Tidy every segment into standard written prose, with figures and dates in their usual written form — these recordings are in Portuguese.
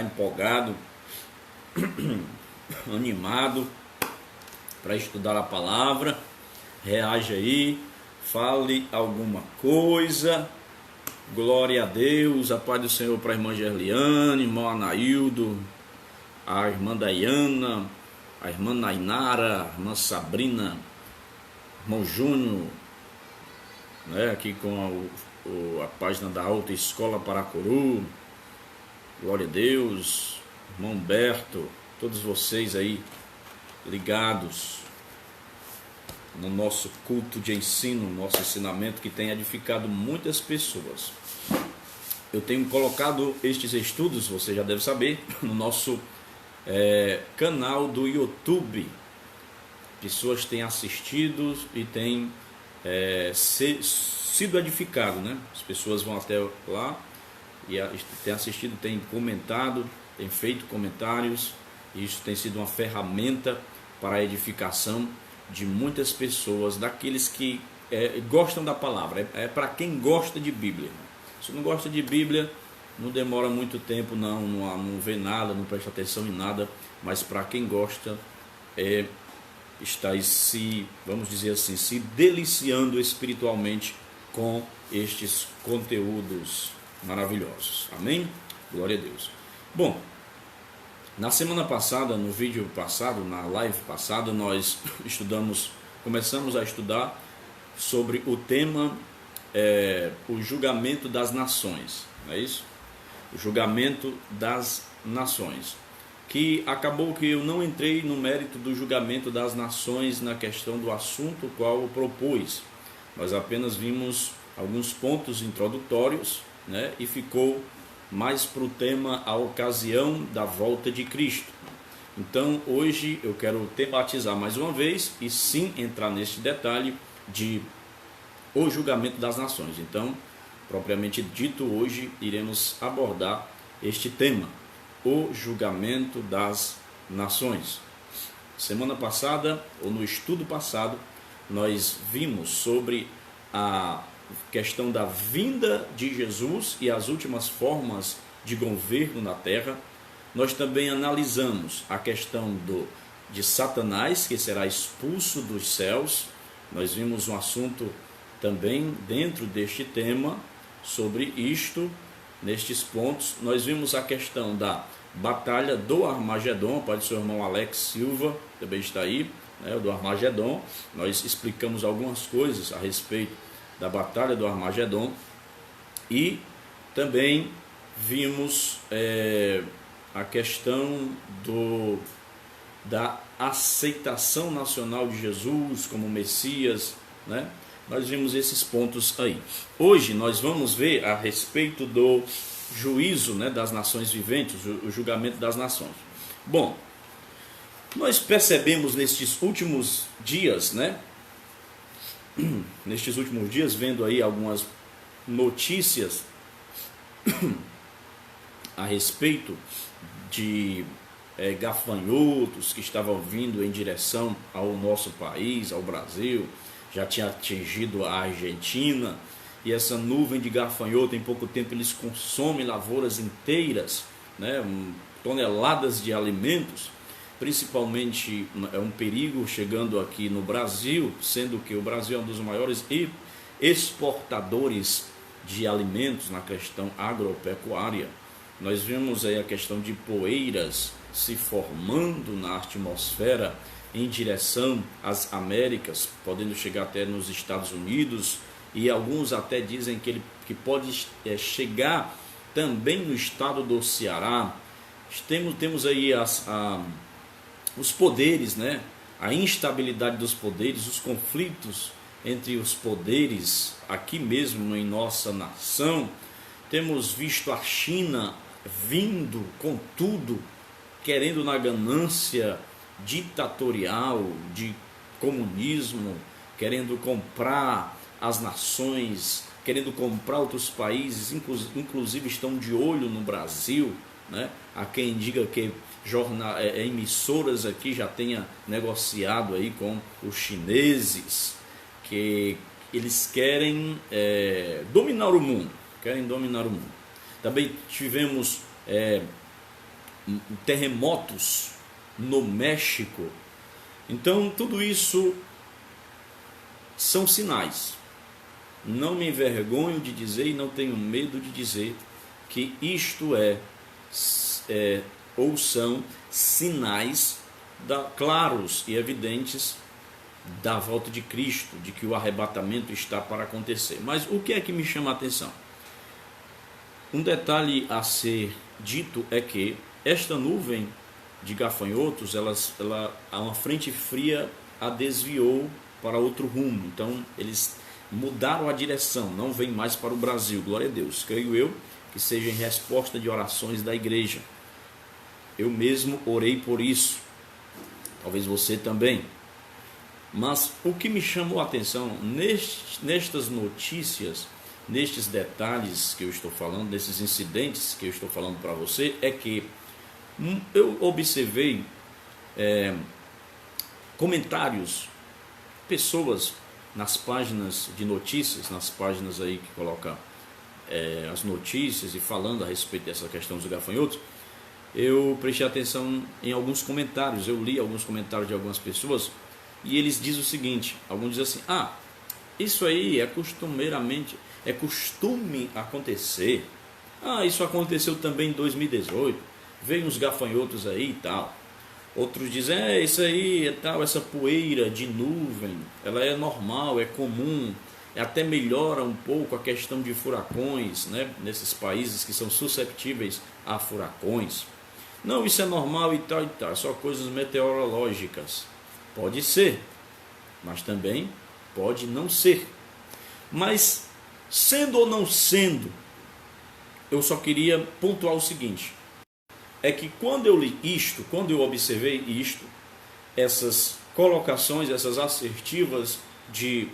empolgado, animado para estudar a palavra. Reage aí, fale alguma coisa. Glória a Deus, a paz do Senhor para a irmã Gerliane, irmão Anaildo, a irmã Dayana, a irmã Nainara, a irmã Sabrina, irmão Júnior, né, aqui com a página da Autoescola Paracuru. Glória a Deus, irmão Humberto, todos vocês aí ligados no nosso culto de ensino, nosso ensinamento que tem edificado muitas pessoas. Eu tenho colocado estes estudos, você já deve saber, no nosso canal do YouTube. Pessoas têm assistido e têm sido edificado, né? As pessoas vão até lá e têm assistido, têm comentado, têm feito comentários. Isso tem sido uma ferramenta para a edificação de muitas pessoas, daqueles que gostam da palavra. É para quem gosta de Bíblia. Se não gosta de Bíblia, não demora muito tempo, não vê nada, não presta atenção em nada. Mas para quem gosta, está vamos dizer assim, se deliciando espiritualmente com estes conteúdos maravilhosos. Amém? Glória a Deus. Bom, na semana passada, no vídeo passado, na live passada, nós começamos a estudar sobre o tema o julgamento das nações, não é isso? O julgamento das nações, que acabou que eu não entrei no mérito do julgamento das nações na questão do assunto qual eu propus. Nós apenas vimos alguns pontos introdutórios, né, e ficou mais para o tema a ocasião da volta de Cristo. Então hoje eu quero tematizar mais uma vez e sim entrar neste detalhe de o julgamento das nações. Então, propriamente dito, hoje iremos abordar este tema, o julgamento das nações. Semana passada, ou no estudo passado, nós vimos sobre a questão da vinda de Jesus e as últimas formas de governo na terra. Nós também analisamos a questão de Satanás, que será expulso dos céus. Nós vimos um assunto também dentro deste tema sobre isto, nestes pontos. Nós vimos a questão da batalha do Armagedon. Pai do seu irmão Alex Silva também está aí, né, do Armagedon. Nós explicamos algumas coisas a respeito da batalha do Armagedon e também vimos a questão da aceitação nacional de Jesus como Messias, né? Nós vimos esses pontos aí. Hoje nós vamos ver a respeito do juízo, né, das nações viventes, o julgamento das nações. Bom, nós percebemos nestes últimos dias, né? Nestes últimos dias, vendo aí algumas notícias a respeito de gafanhotos que estavam vindo em direção ao nosso país, ao Brasil, já tinha atingido a Argentina, e essa nuvem de gafanhoto, em pouco tempo eles consomem lavouras inteiras, né, toneladas de alimentos. Principalmente é um perigo chegando aqui no Brasil, sendo que o Brasil é um dos maiores exportadores de alimentos na questão agropecuária. Nós vemos aí a questão de poeiras se formando na atmosfera em direção às Américas, podendo chegar até nos Estados Unidos, e alguns até dizem que pode chegar também no estado do Ceará. Temos aí os poderes, né? A instabilidade dos poderes, os conflitos entre os poderes aqui mesmo em nossa nação. Temos visto a China vindo com tudo, querendo na ganância ditatorial, de comunismo, querendo comprar as nações, querendo comprar outros países, inclusive estão de olho no Brasil, né? Há quem diga que emissoras aqui já tenha negociado aí com os chineses, que eles querem dominar o mundo, Também tivemos terremotos no México. Então, tudo isso são sinais. Não me envergonho de dizer e não tenho medo de dizer que isto ou são sinais claros e evidentes da volta de Cristo, de que o arrebatamento está para acontecer. Mas o que é que me chama a atenção? Um detalhe a ser dito é que esta nuvem de gafanhotos, ela a uma frente fria a desviou para outro rumo. Então eles mudaram a direção, não vem mais para o Brasil. Glória a Deus. Creio eu que seja em resposta de orações da igreja. Eu mesmo orei por isso. Talvez você também. Mas o que me chamou a atenção nestas notícias, nestes detalhes que eu estou falando, nesses incidentes que eu estou falando para você, é que eu observei comentários, pessoas nas páginas de notícias, nas páginas aí que colocam as notícias e falando a respeito dessa questão dos gafanhotos. Eu prestei atenção em alguns comentários, eu li alguns comentários de algumas pessoas e eles dizem o seguinte, alguns dizem assim, isso aí é costume acontecer, isso aconteceu também em 2018, veio uns gafanhotos aí e tal. Outros dizem, isso aí é tal, essa poeira de nuvem, ela é normal, é comum, até melhora um pouco a questão de furacões, né, nesses países que são susceptíveis a furacões. Não, isso é normal e tal, só coisas meteorológicas. Pode ser, mas também pode não ser. Mas, sendo ou não sendo, eu só queria pontuar o seguinte, é que quando eu li isto, quando eu observei isto, essas colocações, essas assertivas de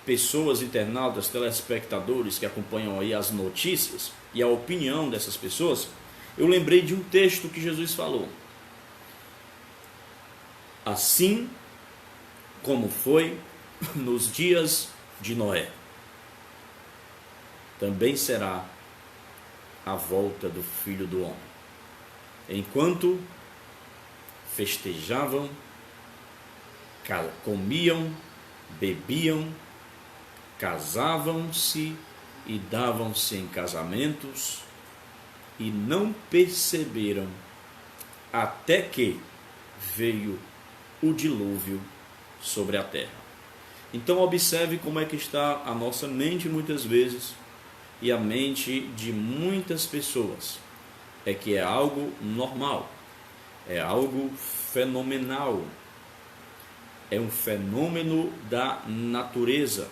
pessoas, internautas, telespectadores que acompanham aí as notícias e a opinião dessas pessoas, eu lembrei de um texto que Jesus falou. Assim como foi nos dias de Noé, também será a volta do Filho do Homem. Enquanto festejavam, comiam, bebiam, casavam-se e davam-se em casamentos, e não perceberam até que veio o dilúvio sobre a terra. Então observe como é que está a nossa mente muitas vezes e a mente de muitas pessoas. É que é algo normal, é algo fenomenal, é um fenômeno da natureza.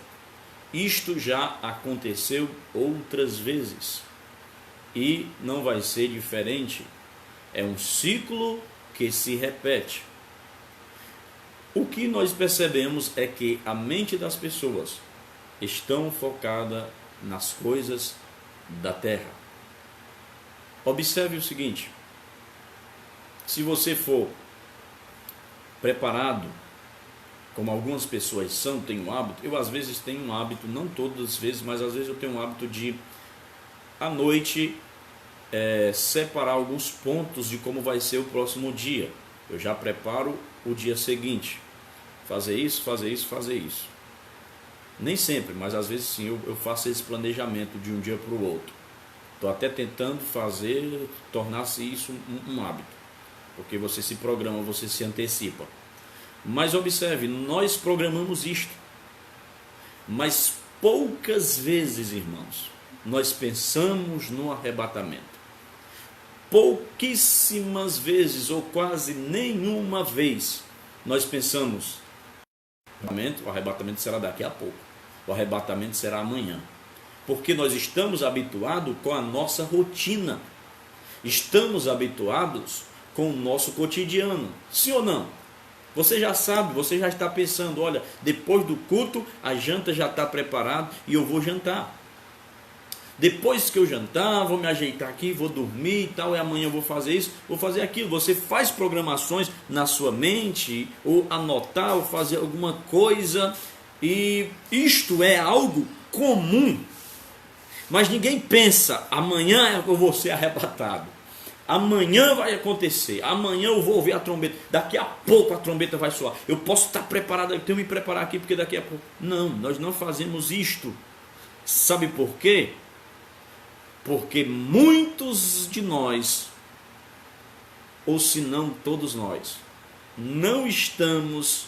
Isto já aconteceu outras vezes e não vai ser diferente. É um ciclo que se repete. O que nós percebemos é que a mente das pessoas estão focada nas coisas da terra. Observe o seguinte, se você for preparado, como algumas pessoas são, têm um hábito, eu às vezes tenho um hábito, não todas as vezes, mas às vezes eu tenho um hábito de, à noite, separar alguns pontos de como vai ser o próximo dia. Eu já preparo o dia seguinte, fazer isso, fazer isso, fazer isso. Nem sempre, mas às vezes sim, eu faço esse planejamento de um dia para o outro. Estou até tentando fazer, tornar-se isso um hábito, porque você se programa, você se antecipa. Mas observe, nós programamos isto, mas poucas vezes, irmãos, nós pensamos no arrebatamento. Pouquíssimas vezes, ou quase nenhuma vez, nós pensamos, o arrebatamento será daqui a pouco, o arrebatamento será amanhã. Porque nós estamos habituados com a nossa rotina, estamos habituados com o nosso cotidiano, sim ou não? Você já sabe, você já está pensando, olha, depois do culto a janta já está preparada e eu vou jantar. Depois que eu jantar, vou me ajeitar aqui, vou dormir e tal, e amanhã eu vou fazer isso, vou fazer aquilo. Você faz programações na sua mente, ou anotar, ou fazer alguma coisa, e isto é algo comum. Mas ninguém pensa, amanhã eu vou ser arrebatado. Amanhã vai acontecer, amanhã eu vou ouvir a trombeta, daqui a pouco a trombeta vai soar, eu posso estar preparado, eu tenho que me preparar aqui porque daqui a pouco... Não, nós não fazemos isto. Sabe por quê? Porque muitos de nós, ou se não todos nós, não estamos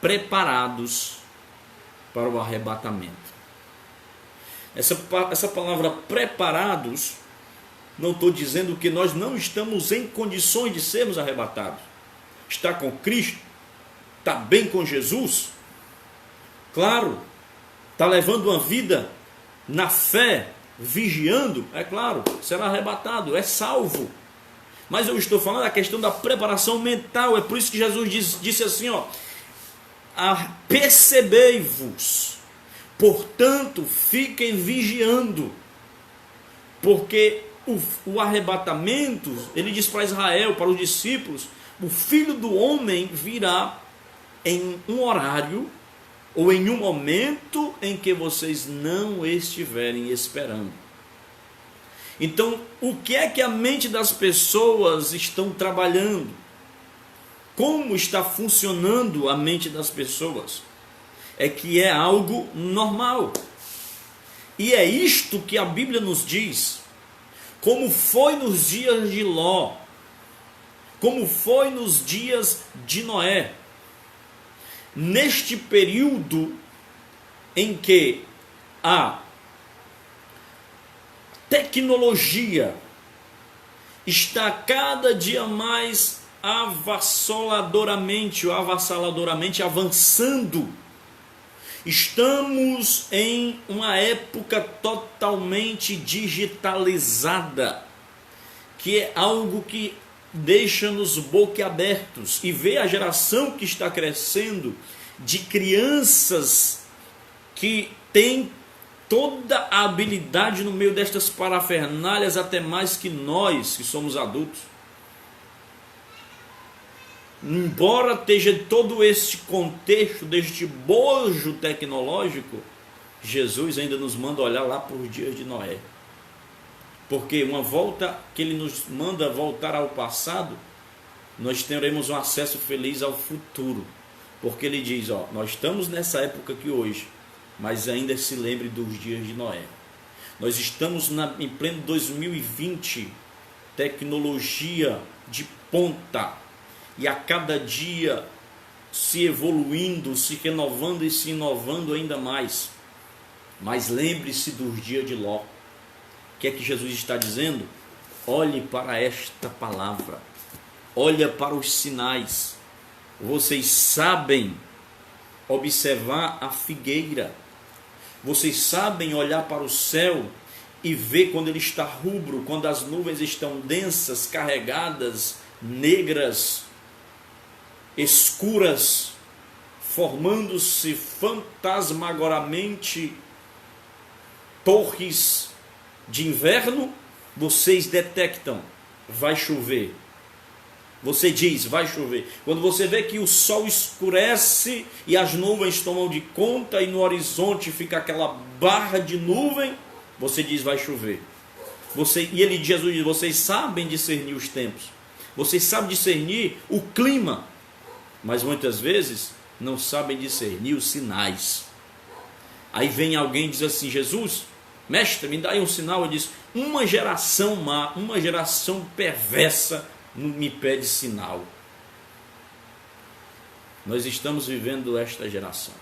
preparados para o arrebatamento. Essa palavra preparados, não estou dizendo que nós não estamos em condições de sermos arrebatados. Está com Cristo, está bem com Jesus, claro, está levando uma vida na fé, vigiando, é claro, será arrebatado, é salvo. Mas eu estou falando da questão da preparação mental. É por isso que Jesus disse assim, ó: percebei-vos, portanto fiquem vigiando, porque o arrebatamento, ele diz para Israel, para os discípulos, o Filho do Homem virá em um horário ou em um momento em que vocês não estiverem esperando. Então, o que é que a mente das pessoas estão trabalhando? Como está funcionando a mente das pessoas? É que é algo normal. E é isto que a Bíblia nos diz. Como foi nos dias de Ló, como foi nos dias de Noé. Neste período em que a tecnologia está cada dia mais avassaladoramente avançando, estamos em uma época totalmente digitalizada, que é algo que deixa-nos boquiabertos, e ver a geração que está crescendo de crianças que têm toda a habilidade no meio destas parafernálias, até mais que nós que somos adultos. Embora esteja todo este contexto, deste bojo tecnológico, Jesus ainda nos manda olhar lá por dias de Noé. Porque uma volta que ele nos manda voltar ao passado, nós teremos um acesso feliz ao futuro. Porque ele diz, ó, nós estamos nessa época aqui hoje, mas ainda se lembre dos dias de Noé. Nós estamos em pleno 2020, tecnologia de ponta, e a cada dia se evoluindo, se renovando e se inovando ainda mais. Mas lembre-se dos dias de Ló. O que é que Jesus está dizendo? Olhe para esta palavra, olha para os sinais. Vocês sabem observar a figueira, vocês sabem olhar para o céu e ver quando ele está rubro, quando as nuvens estão densas, carregadas, negras, escuras, formando-se fantasmagoramente torres de inverno. Vocês detectam, vai chover. Você diz, vai chover. Quando você vê que o sol escurece e as nuvens tomam de conta e no horizonte fica aquela barra de nuvem, você diz, vai chover. Jesus diz, vocês sabem discernir os tempos, vocês sabem discernir o clima, mas muitas vezes não sabem discernir os sinais. Aí vem alguém e diz assim, Jesus, mestre, me dá aí um sinal. Eu disse, uma geração má, uma geração perversa me pede sinal. Nós estamos vivendo esta geração,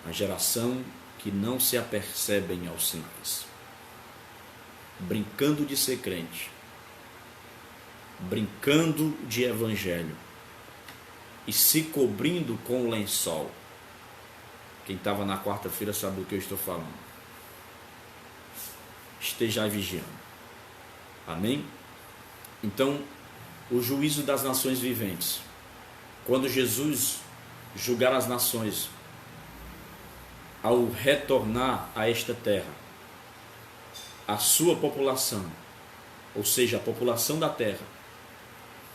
a geração que não se apercebem aos sinais, brincando de ser crente, brincando de evangelho e se cobrindo com o lençol. Quem estava na quarta-feira sabe do que eu estou falando. Esteja vigiando. Amém? Então, o juízo das nações viventes. Quando Jesus julgar as nações, ao retornar a esta terra, a sua população, ou seja, a população da terra,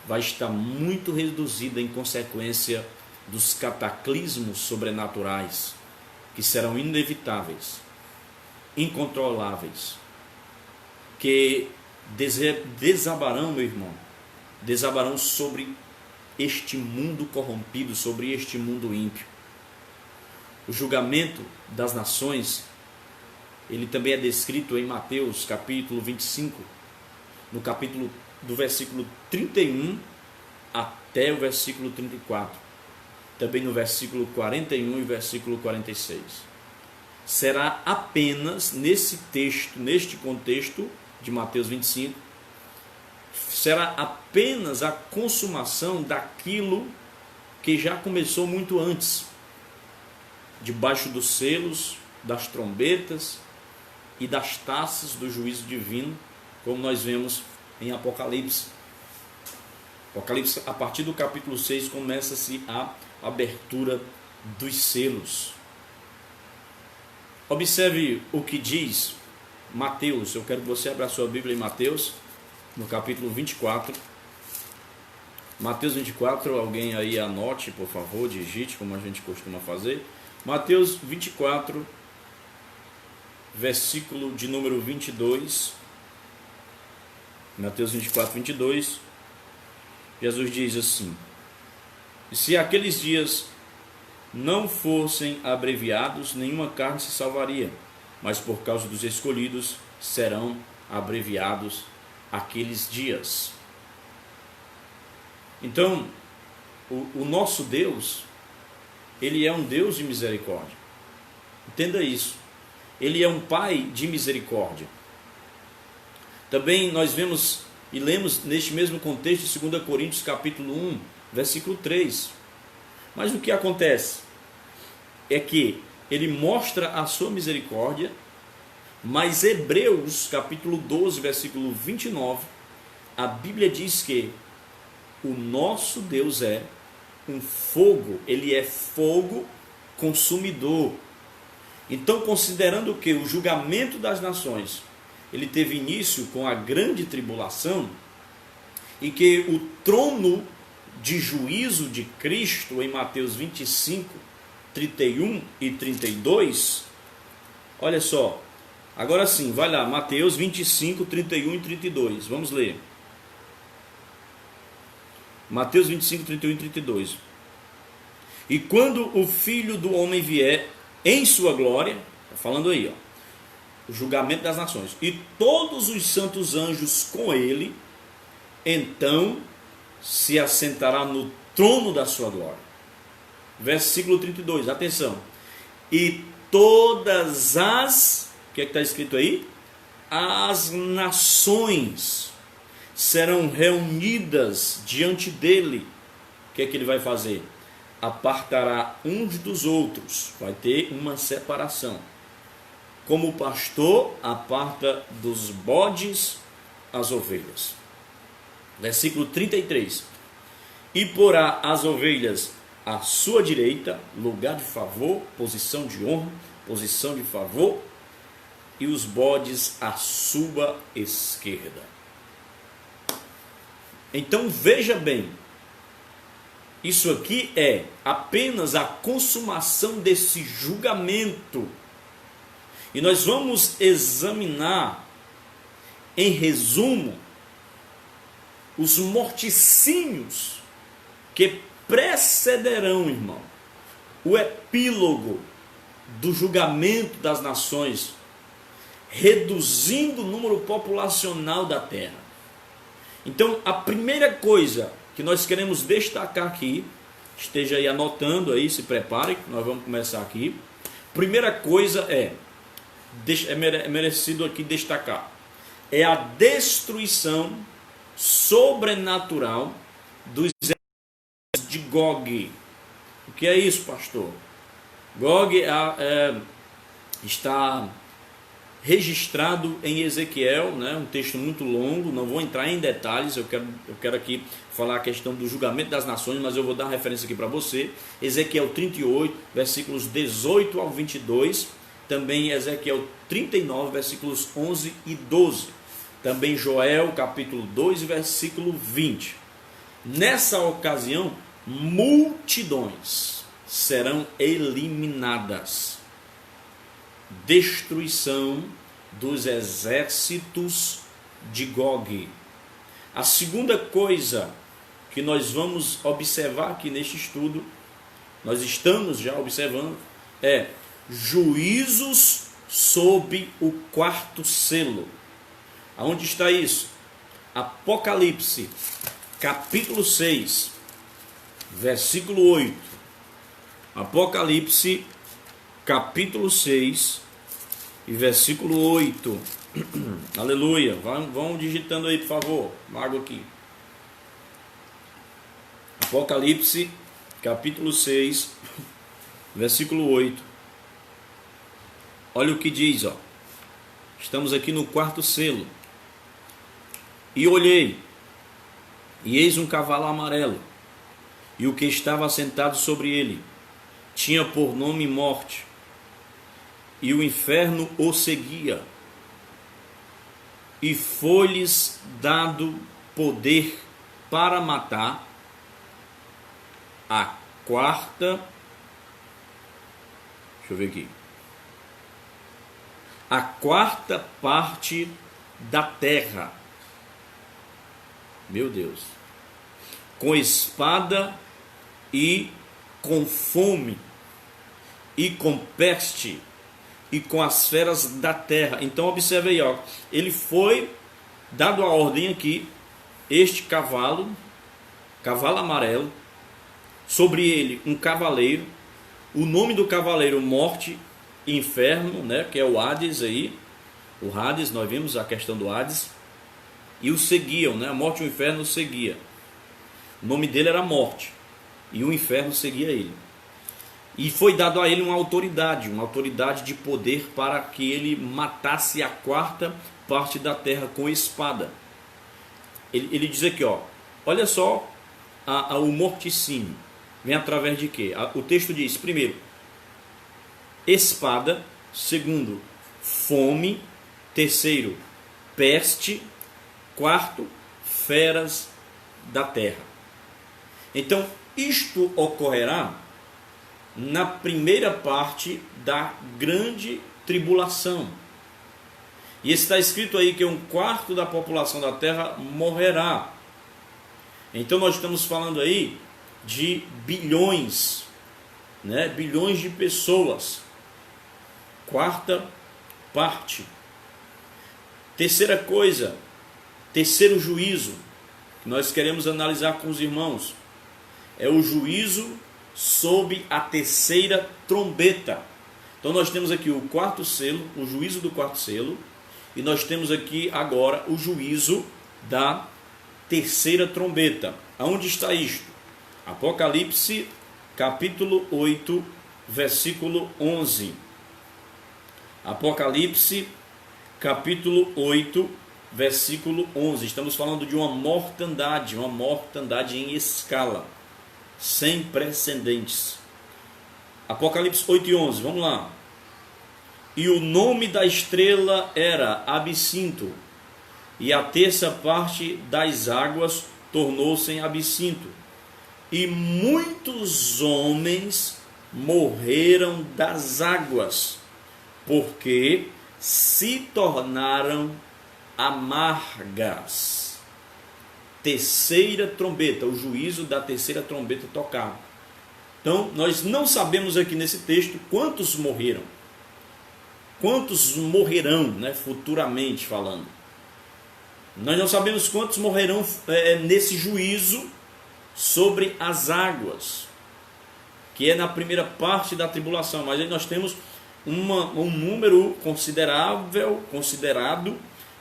vai estar muito reduzida em consequência dos cataclismos sobrenaturais que serão inevitáveis, incontroláveis, que desabarão, meu irmão, desabarão sobre este mundo corrompido, sobre este mundo ímpio. O julgamento das nações, ele também é descrito em Mateus capítulo 25, no capítulo do versículo 31 até o versículo 34. Também no versículo 41 e versículo 46. Será apenas nesse texto, neste contexto de Mateus 25, será apenas a consumação daquilo que já começou muito antes, debaixo dos selos, das trombetas e das taças do juízo divino, como nós vemos em Apocalipse. Apocalipse, a partir do capítulo 6, começa-se a abertura dos selos. Observe o que diz Mateus. Eu quero que você abra a sua Bíblia em Mateus, no capítulo 24. Mateus 24, alguém aí anote, por favor, digite, como a gente costuma fazer. Mateus 24, versículo de número 22. Mateus 24, 22. Jesus diz assim: se aqueles dias não fossem abreviados, nenhuma carne se salvaria, mas por causa dos escolhidos serão abreviados aqueles dias. Então, o nosso Deus, ele é um Deus de misericórdia. Entenda isso. Ele é um Pai de misericórdia. Também nós vemos e lemos neste mesmo contexto 2 Coríntios capítulo 1, versículo 3. Mas o que acontece é que ele mostra a sua misericórdia, mas Hebreus capítulo 12, versículo 29, a Bíblia diz que o nosso Deus é um fogo, ele é fogo consumidor. Então, considerando que o julgamento das nações, ele teve início com a grande tribulação, e que o trono de juízo de Cristo em Mateus 25, 31 e 32, olha só, agora sim, vai lá, Mateus 25, 31 e 32, vamos ler. Mateus 25, 31 e 32. E quando o Filho do Homem vier em sua glória, está falando aí, ó, o julgamento das nações, e todos os santos anjos com ele, então se assentará no trono da sua glória. Versículo 32, atenção. E todas as, o que é que está escrito aí? As nações serão reunidas diante dele. O que é que ele vai fazer? Apartará uns dos outros, vai ter uma separação. Como o pastor aparta dos bodes as ovelhas. Versículo 33. E porá as ovelhas à sua direita, lugar de favor, posição de honra, posição de favor, e os bodes à sua esquerda. Então veja bem, isso aqui é apenas a consumação desse julgamento. E nós vamos examinar, em resumo, os morticínios que precederão, irmão, o epílogo do julgamento das nações, reduzindo o número populacional da terra. Então, a primeira coisa que nós queremos destacar aqui, esteja aí anotando aí, se prepare, nós vamos começar aqui. Primeira coisa é merecido aqui destacar, é a destruição sobrenatural dos exércitos de Gog. O que é isso, pastor? Gog está registrado em Ezequiel, né? Um texto muito longo, não vou entrar em detalhes, eu quero aqui falar a questão do julgamento das nações, mas eu vou dar uma referência aqui para você. Ezequiel 38, versículos 18 ao 22, também Ezequiel 39, versículos 11 e 12, também Joel capítulo 2, versículo 20. Nessa ocasião, multidões serão eliminadas. Destruição dos exércitos de Gog. A segunda coisa que nós vamos observar aqui neste estudo, nós estamos já observando, é juízos sob o quarto selo. Aonde está isso? Apocalipse, capítulo 6, versículo 8. Apocalipse, capítulo 6 e versículo 8. Aleluia. Vão digitando aí, por favor. Mago aqui. Apocalipse, capítulo 6, versículo 8. Olha o que diz, ó. Estamos aqui no quarto selo. E olhei, e eis um cavalo amarelo, e o que estava assentado sobre ele tinha por nome Morte, e o inferno o seguia, e foi-lhes dado poder para matar a quarta, deixa eu ver aqui, a quarta parte da terra. Meu Deus, com espada e com fome e com peste e com as feras da terra. Então observe aí, ó, ele foi dado a ordem aqui, este cavalo amarelo, sobre ele um cavaleiro, o nome do cavaleiro Morte e Inferno, né, que é o Hades aí, o Hades, nós vimos a questão do Hades, e o seguiam, né, a morte e o inferno o seguia. O nome dele era Morte, e o inferno seguia ele. E foi dado a ele uma autoridade de poder para que ele matasse a quarta parte da terra com espada. Ele diz aqui, ó, olha só o morticínio. Vem através de quê? O texto diz, primeiro, espada. Segundo, fome. Terceiro, peste. Quarto, feras da terra. Então, isto ocorrerá na primeira parte da grande tribulação. E está escrito aí que 1/4 da população da terra morrerá. Então nós estamos falando aí de bilhões, né? Bilhões de pessoas. Quarta parte. Terceira coisa, terceiro juízo que nós queremos analisar com os irmãos é o juízo sob a terceira trombeta. Então nós temos aqui o quarto selo, o juízo do quarto selo, e nós temos aqui agora o juízo da terceira trombeta. Aonde está isto? Apocalipse, capítulo 8, versículo 11. Apocalipse, capítulo 8, versículo 11. Estamos falando de uma mortandade em escala, sem precedentes. Apocalipse 8 e 11, vamos lá. E o nome da estrela era Absinto, e a terça parte das águas tornou-se em absinto, e muitos homens morreram das águas, porque se tornaram amargas. Terceira trombeta, o juízo da terceira trombeta tocar. Então, nós não sabemos aqui nesse texto quantos morreram, quantos morrerão, né, futuramente falando. Nós não sabemos quantos morrerão nesse juízo sobre as águas, que é na primeira parte da tribulação. Mas aí nós temos um número considerado,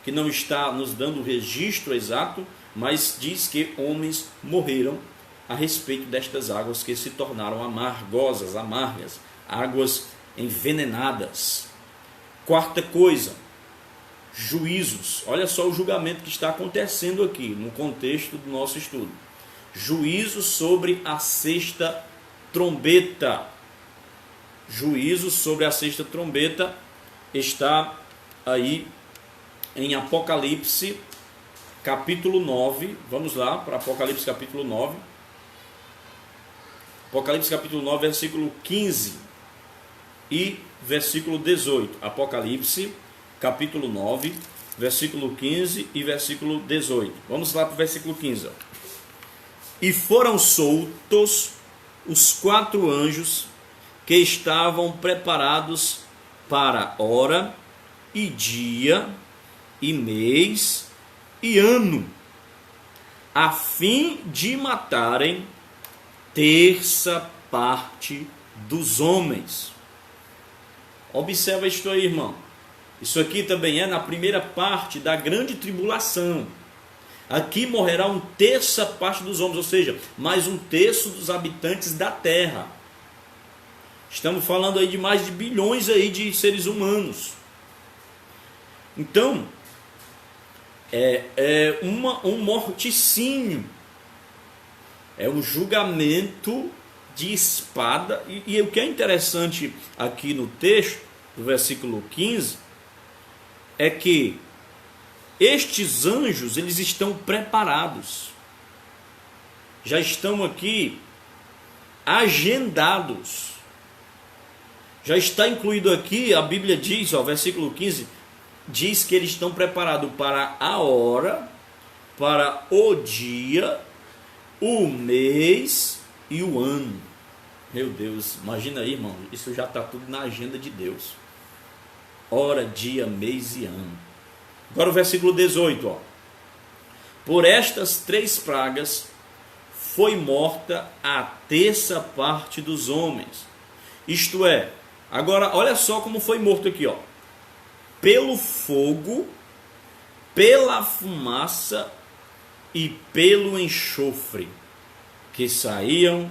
que não está nos dando o registro exato, mas diz que homens morreram a respeito destas águas que se tornaram amargosas, amargas, águas envenenadas. Quarta coisa, juízos. Olha só o julgamento que está acontecendo aqui no contexto do nosso estudo. Juízo sobre a sexta trombeta. Juízo sobre a sexta trombeta está aí em Apocalipse, capítulo 9. Vamos lá para Apocalipse, capítulo 9. Apocalipse, capítulo 9, versículo 15 e versículo 18. Apocalipse, capítulo 9, versículo 15 e versículo 18. Vamos lá para o versículo 15. Ó. E foram soltos os 4 anjos que estavam preparados para hora e dia e mês e ano, a fim de matarem terça parte dos homens. Observa isto aí, irmão. Isso aqui também é na primeira parte da grande tribulação. Aqui morrerá um terça parte dos homens, ou seja, mais um terço dos habitantes da terra. Estamos falando aí de mais de bilhões aí de seres humanos. Então, é um morticínio. É um julgamento de espada. E o que é interessante aqui no texto, do versículo 15, é que estes anjos, eles estão preparados. Já estão aqui agendados. Já está incluído aqui, a Bíblia diz, ó, versículo 15, diz que eles estão preparados para a hora, para o dia, o mês e o ano. Meu Deus, imagina aí, irmão, isso já está tudo na agenda de Deus. Hora, dia, mês e ano. Agora o versículo 18, ó. Por estas 3 pragas foi morta a terça parte dos homens. Isto é, agora olha só como foi morto aqui, ó. Pelo fogo, pela fumaça e pelo enxofre que saíam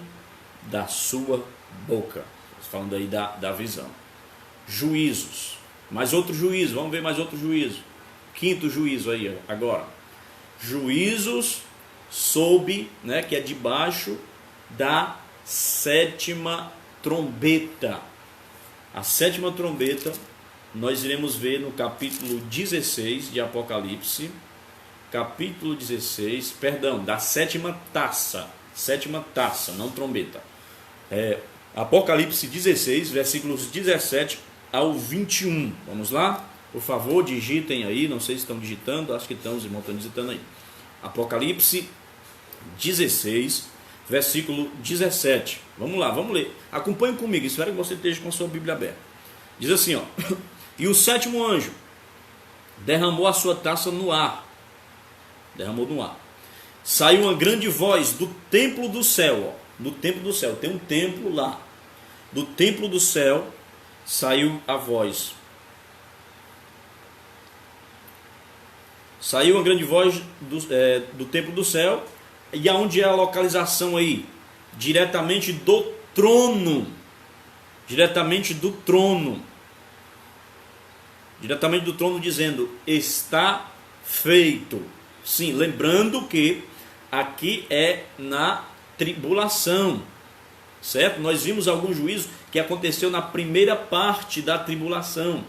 da sua boca. Falando aí da visão. Juízos. Mais outro juízo, vamos ver mais outro juízo. 5º juízo aí agora. Juízos sob, né, que é debaixo da 7ª trombeta. A 7ª trombeta nós iremos ver no capítulo 16 de Apocalipse. Capítulo 16, perdão, da 7ª taça. 7ª taça, não trombeta. Apocalipse 16, versículos 17 ao 21. Vamos lá? Por favor, digitem aí. Não sei se estão digitando. Acho que estão, os irmãos estão digitando aí. Apocalipse 16, versículo 17. Vamos lá, vamos ler. Acompanhe comigo. Espero que você esteja com a sua Bíblia aberta. Diz assim, ó. E o 7º anjo derramou a sua taça no ar. Derramou no ar. Saiu uma grande voz do templo do céu. Ó. Do templo do céu. Tem um templo lá. Do templo do céu saiu a voz. Saiu uma grande voz do templo do céu. E aonde é a localização aí? Diretamente do trono. Diretamente do trono. Diretamente do trono dizendo: está feito. Sim, lembrando que aqui é na tribulação. Certo? Nós vimos algum juízo que aconteceu na primeira parte da tribulação.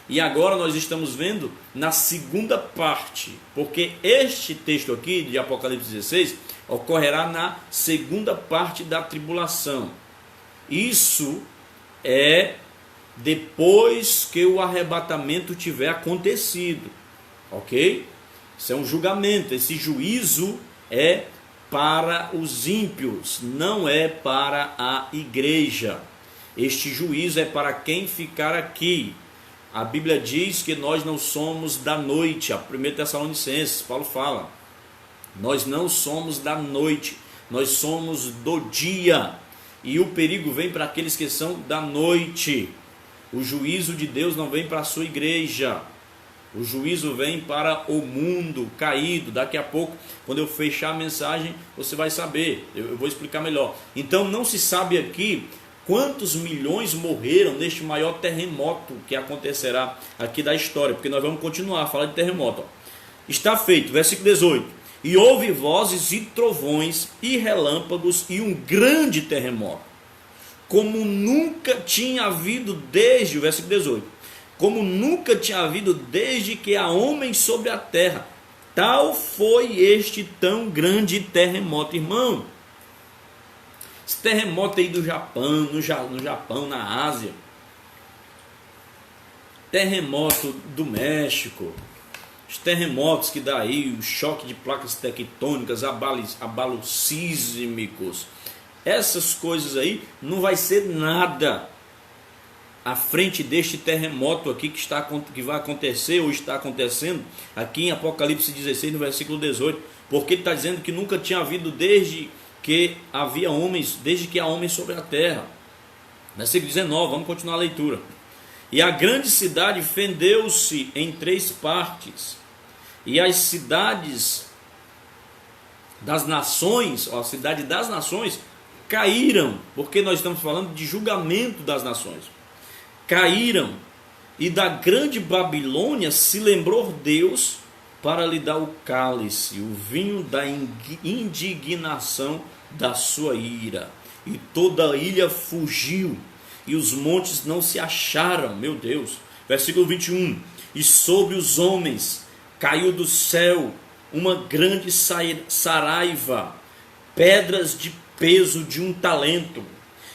E agora nós estamos vendo na segunda parte, porque este texto aqui de Apocalipse 16 ocorrerá na segunda parte da tribulação. Isso é depois que o arrebatamento tiver acontecido, ok? Isso é um julgamento, esse juízo é para os ímpios, não é para a igreja. Este juízo é para quem ficar aqui. A Bíblia diz que nós não somos da noite. A 1 Tessalonicenses, Paulo fala: nós não somos da noite, nós somos do dia. E o perigo vem para aqueles que são da noite. O juízo de Deus não vem para a sua igreja. O juízo vem para o mundo caído. Daqui a pouco, quando eu fechar a mensagem, você vai saber. Eu vou explicar melhor. Então não se sabe aqui quantos milhões morreram neste maior terremoto que acontecerá aqui da história, porque nós vamos continuar a falar de terremoto. Está feito, versículo 18. E houve vozes e trovões e relâmpagos e um grande terremoto, como nunca tinha havido desde, o versículo 18, como nunca tinha havido desde que há homens sobre a terra. Tal foi este tão grande terremoto, irmão. Esse terremoto aí do Japão, no Japão, na Ásia. Terremoto do México. os terremotos que dá aí, o choque de placas tectônicas, abalos sísmicos, essas coisas aí não vai ser nada à frente deste terremoto aqui que vai acontecer ou está acontecendo aqui em Apocalipse 16, no versículo 18, porque ele está dizendo que nunca tinha havido desde que havia homens, desde que há homens sobre a terra. Versículo 19, vamos continuar a leitura. E a grande cidade fendeu-se em 3 partes, e as cidades das nações, a cidade das nações, caíram, porque nós estamos falando de julgamento das nações. Caíram, e da grande Babilônia se lembrou Deus para lhe dar o cálice, o vinho da indignação da sua ira. E toda a ilha fugiu, e os montes não se acharam. Meu Deus. Versículo 21. E sobre os homens caiu do céu uma grande saraiva, pedras de peso de 1 talento.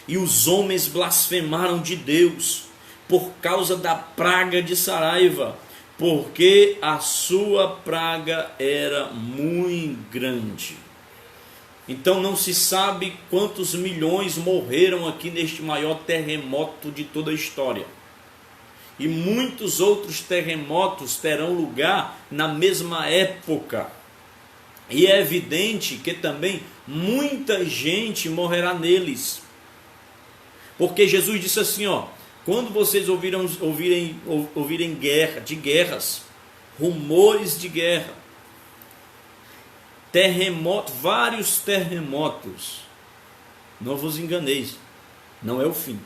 E os homens blasfemaram de Deus por causa da praga de saraiva, porque a sua praga era muito grande. Então não se sabe quantos milhões morreram aqui neste maior terremoto de toda a história. E muitos outros terremotos terão lugar na mesma época. E é evidente que também muita gente morrerá neles. Porque Jesus disse assim, quando vocês ouvirem guerras, rumores de guerra, vários terremotos, não vos enganeis, não é o fim,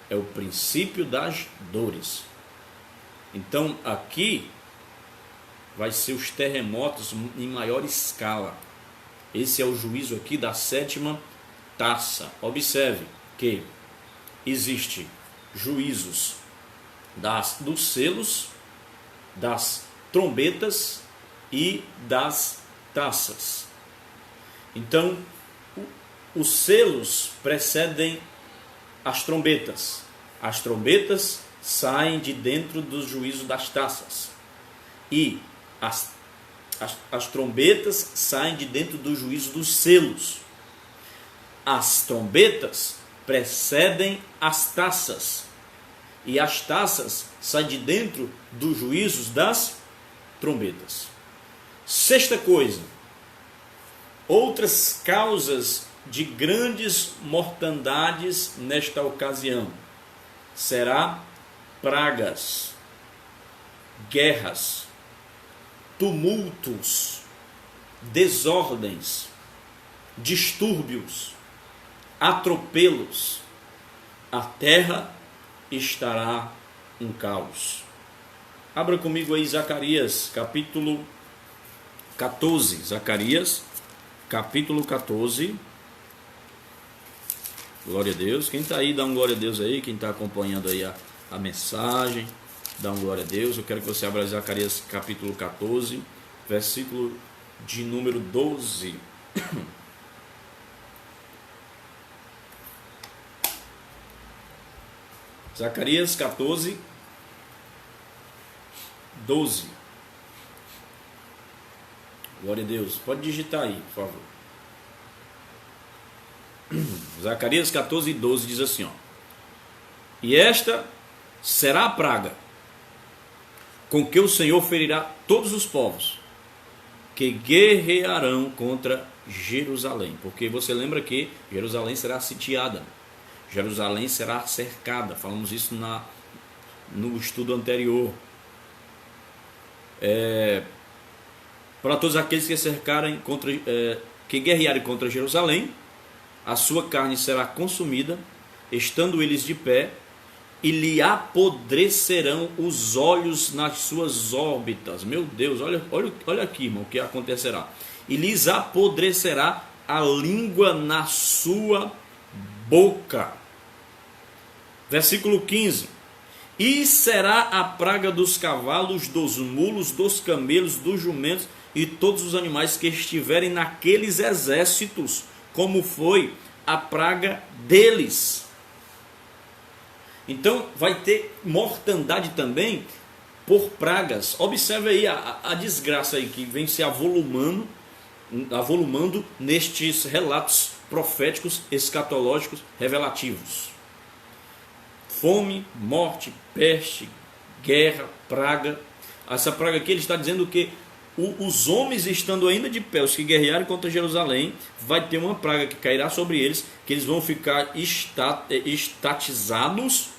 é o princípio das dores. Então aqui vai ser os terremotos em maior escala. Esse é o juízo aqui da 7ª taça. Observe que existe juízos dos selos, das trombetas e das taças. Então, os selos precedem as trombetas. As trombetas saem de dentro do juízo das taças. E as trombetas saem de dentro do juízo dos selos. As trombetas precedem as taças. E as taças saem de dentro dos juízos das trombetas. 6ª coisa, outras causas de grandes mortandades nesta ocasião será pragas, guerras, tumultos, desordens, distúrbios, atropelos. A terra estará um caos. Abra comigo aí Zacarias, capítulo 14. Zacarias, capítulo 14. Glória a Deus. Quem está aí, dá um glória a Deus aí. Quem está acompanhando aí a mensagem, dá um glória a Deus. Eu quero que você abra Zacarias, capítulo 14, versículo de número 12. Zacarias 14, 12. Glória a Deus. Pode digitar aí, por favor. Zacarias 14, 12 diz assim, E esta será a praga com que o Senhor ferirá todos os povos que guerrearão contra Jerusalém. Porque você lembra que Jerusalém será sitiada. Jerusalém será cercada. Falamos isso no estudo anterior. Para todos aqueles que cercarem que guerrearem contra Jerusalém, a sua carne será consumida, estando eles de pé, e lhe apodrecerão os olhos nas suas órbitas. Meu Deus, olha aqui, irmão, o que acontecerá. E lhes apodrecerá a língua na sua boca. Versículo 15. E será a praga dos cavalos, dos mulos, dos camelos, dos jumentos e todos os animais que estiverem naqueles exércitos, como foi a praga deles. Então vai ter mortandade também por pragas. Observe aí a desgraça aí que vem se avolumando nestes relatos proféticos, escatológicos, revelativos. Fome, morte, peste, guerra, praga. Essa praga aqui ele está dizendo que os homens estando ainda de pé, os que guerrearem contra Jerusalém, vai ter uma praga que cairá sobre eles, que eles vão ficar estatizados,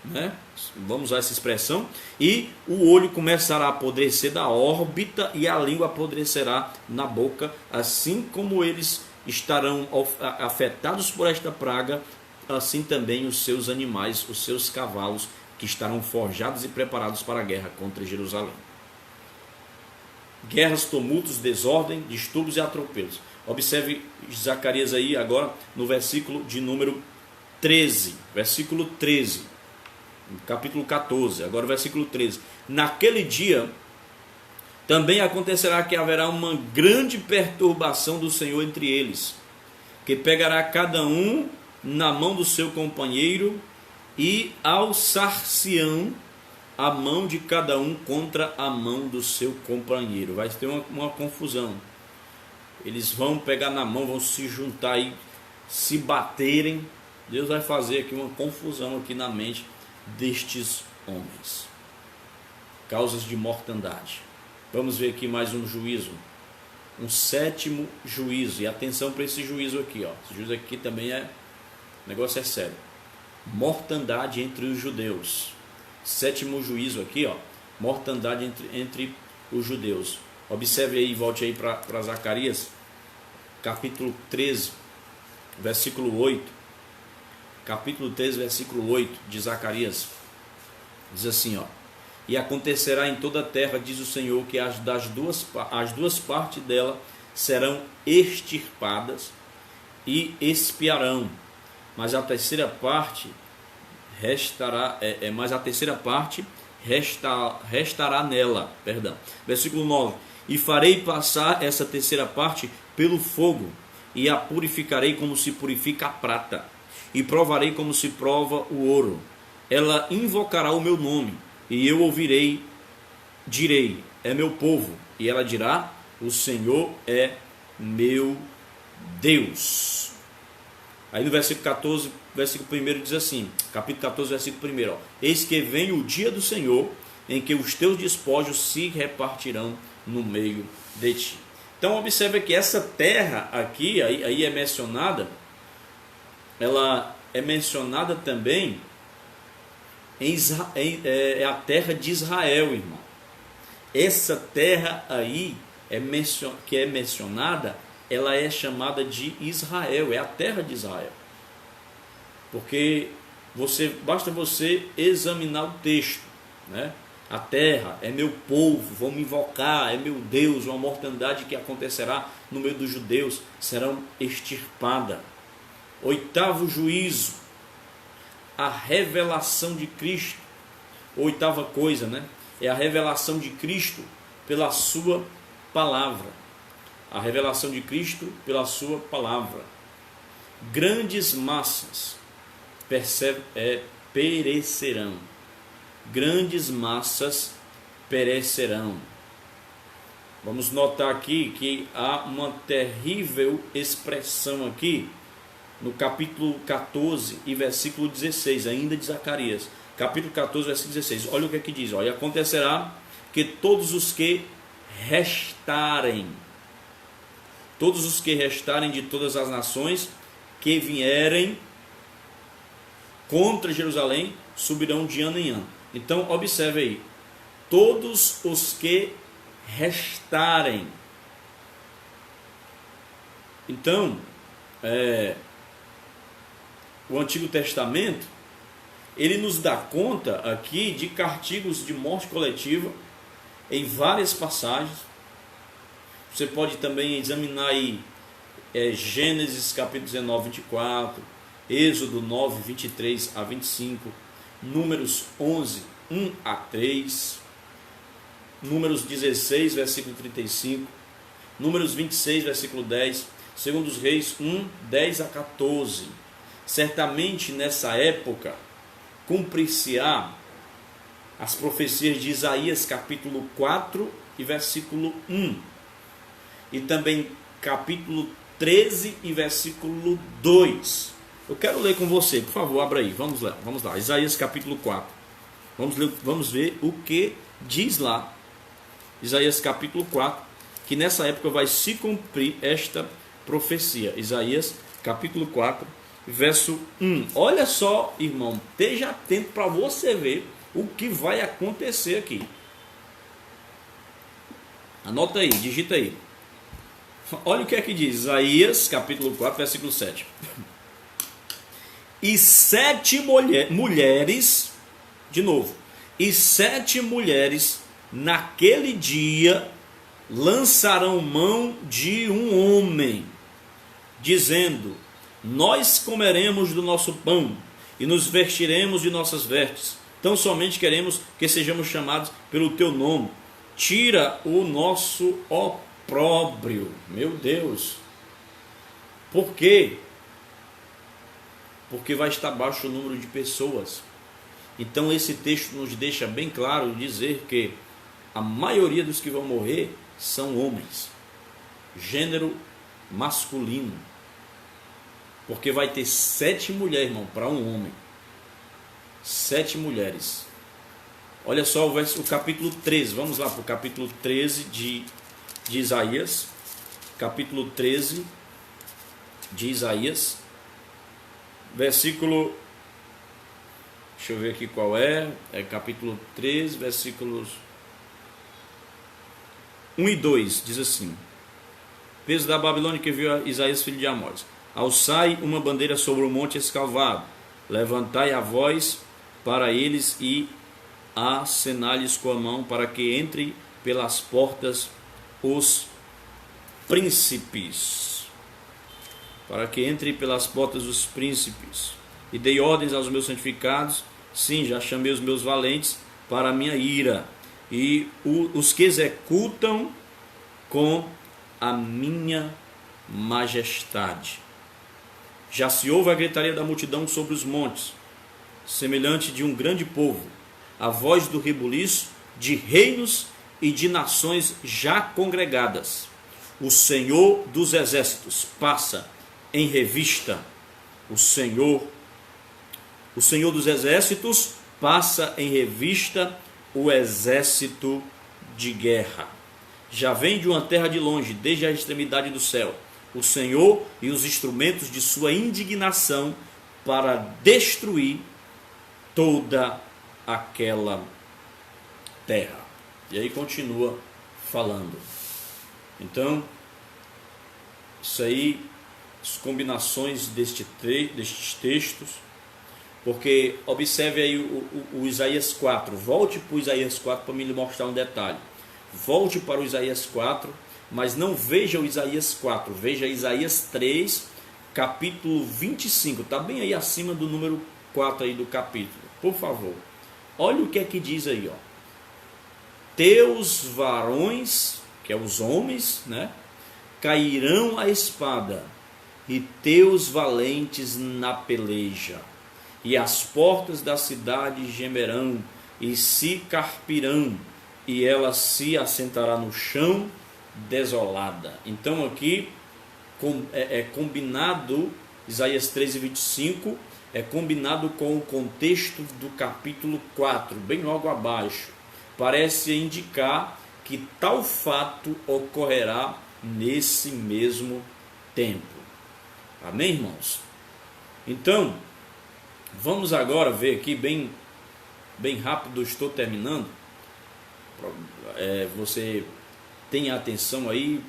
né? Vamos usar essa expressão, e o olho começará a apodrecer da órbita e a língua apodrecerá na boca, assim como eles estarão afetados por esta praga, assim também os seus animais, os seus cavalos, que estarão forjados e preparados para a guerra contra Jerusalém. Guerras, tumultos, desordem, distúrbios e atropelos. Observe Zacarias aí agora no versículo de número 13, versículo 13, capítulo 14, agora o versículo 13. Naquele dia também acontecerá que haverá uma grande perturbação do Senhor entre eles, que pegará cada um na mão do seu companheiro e alçar-se-ão a mão de cada um contra a mão do seu companheiro. Vai ter uma confusão. Eles vão pegar na mão, vão se juntar e se baterem. Deus vai fazer aqui uma confusão aqui na mente destes homens. Causas de mortandade. Vamos ver aqui mais um juízo. Um sétimo juízo. E atenção para esse juízo aqui. Ó. Esse juízo aqui também o negócio é sério. Mortandade entre os judeus. Sétimo juízo aqui, ó, mortandade entre os judeus. Observe aí, volte aí para Zacarias, capítulo 13, versículo 8. Capítulo 13, versículo 8 de Zacarias. Diz assim, ó: e acontecerá em toda a terra, diz o Senhor, que as duas partes dela serão extirpadas e expiarão, mas a terceira parte restará nela. Versículo 9: e farei passar essa terceira parte pelo fogo, e a purificarei como se purifica a prata, e provarei como se prova o ouro. Ela invocará o meu nome, e eu ouvirei, direi: é meu povo. E ela dirá: o Senhor é meu Deus. Aí no versículo 14, versículo 1 diz assim, capítulo 14, versículo 1, ó: eis que vem o dia do Senhor, em que os teus despojos se repartirão no meio de ti. Então observe que essa terra aqui, aí é mencionada, ela é mencionada também é a terra de Israel, irmão. Essa terra aí que é mencionada, ela é chamada de Israel, é a terra de Israel. Porque basta você examinar o texto, né? A terra é meu povo, vão me invocar, é meu Deus. Uma mortandade que acontecerá no meio dos judeus serão extirpada. Oitavo juízo, a revelação de Cristo. Oitava coisa, né? É a revelação de Cristo pela sua palavra. A revelação de Cristo pela sua palavra. Grandes massas perecerão. Grandes massas perecerão. Vamos notar aqui que há uma terrível expressão aqui no capítulo 14 e versículo 16, ainda de Zacarias. Capítulo 14, versículo 16. Olha o que aqui diz. Olha, e acontecerá que todos os que restarem de todas as nações que vierem contra Jerusalém subirão de ano em ano. Então observe aí, todos os que restarem. Então o Antigo Testamento, ele nos dá conta aqui de castigos de morte coletiva em várias passagens. Você pode também examinar aí Gênesis capítulo 19, 24, Êxodo 9, 23 a 25, Números 11, 1 a 3, Números 16, versículo 35, Números 26, versículo 10, Segundo os Reis 1, 10 a 14. Certamente nessa época cumprir-se-á as profecias de Isaías capítulo 4 e versículo 1. E também capítulo 13 e versículo 2. Eu quero ler com você, por favor, abra aí, vamos lá. Isaías capítulo 4. Vamos ver o que diz lá. Isaías capítulo 4, que nessa época vai se cumprir esta profecia. Isaías capítulo 4, verso 1. Olha só, irmão, esteja atento para você ver o que vai acontecer aqui. Anota aí, digita aí. Olha o que é que diz Isaías capítulo 4, versículo 7. E 7 mulheres, de novo, e 7 mulheres naquele dia lançarão mão de um homem, dizendo: nós comeremos do nosso pão e nos vestiremos de nossas vestes. Tão somente queremos que sejamos chamados pelo teu nome. Tira o nosso opróbrio. Meu Deus. Por quê? Porque vai estar baixo o número de pessoas. Então esse texto nos deixa bem claro dizer que a maioria dos que vão morrer são homens, gênero masculino, porque vai ter 7 mulheres, irmão, para um homem. 7 mulheres. Olha só o capítulo 13, vamos lá para o capítulo 13 de Isaías, capítulo 13 de Isaías, versículo, deixa eu ver aqui qual é capítulo 13, versículos 1 e 2, diz assim: peso da Babilônia que viu Isaías filho de Amós. Alçai uma bandeira sobre o monte escalvado, levantai a voz para eles e acenai-lhes com a mão, para que entre pelas portas os príncipes. Para que entre pelas portas os príncipes. E dei ordens aos meus santificados, sim, já chamei os meus valentes para a minha ira, e os que executam com a minha majestade. Já se ouve a gritaria da multidão sobre os montes, semelhante de um grande povo, a voz do rebuliço de reinos e de nações já congregadas. O Senhor dos exércitos passa em revista. O Senhor dos exércitos passa em revista o exército de guerra. Já vem de uma terra de longe, desde a extremidade do céu, o Senhor e os instrumentos de sua indignação para destruir toda aquela terra. E aí continua falando. Então, isso aí, as combinações destes textos, porque observe aí o Isaías 4, volte para o Isaías 4 para me lhe mostrar um detalhe. Volte para o Isaías 4, mas não veja o Isaías 4, veja Isaías 3, capítulo 25, está bem aí acima do número 4 aí do capítulo, por favor. Olha o que é que diz aí, ó. Teus varões, que é os homens, né, cairão a espada, e teus valentes na peleja, e as portas da cidade gemerão e se carpirão, e ela se assentará no chão desolada. Então aqui é combinado, Isaías 13, 25, é combinado com o contexto do capítulo 4, bem logo abaixo. Parece indicar que tal fato ocorrerá nesse mesmo tempo. Amém, irmãos? Então, vamos agora ver aqui bem rápido, estou terminando. Você tenha atenção aí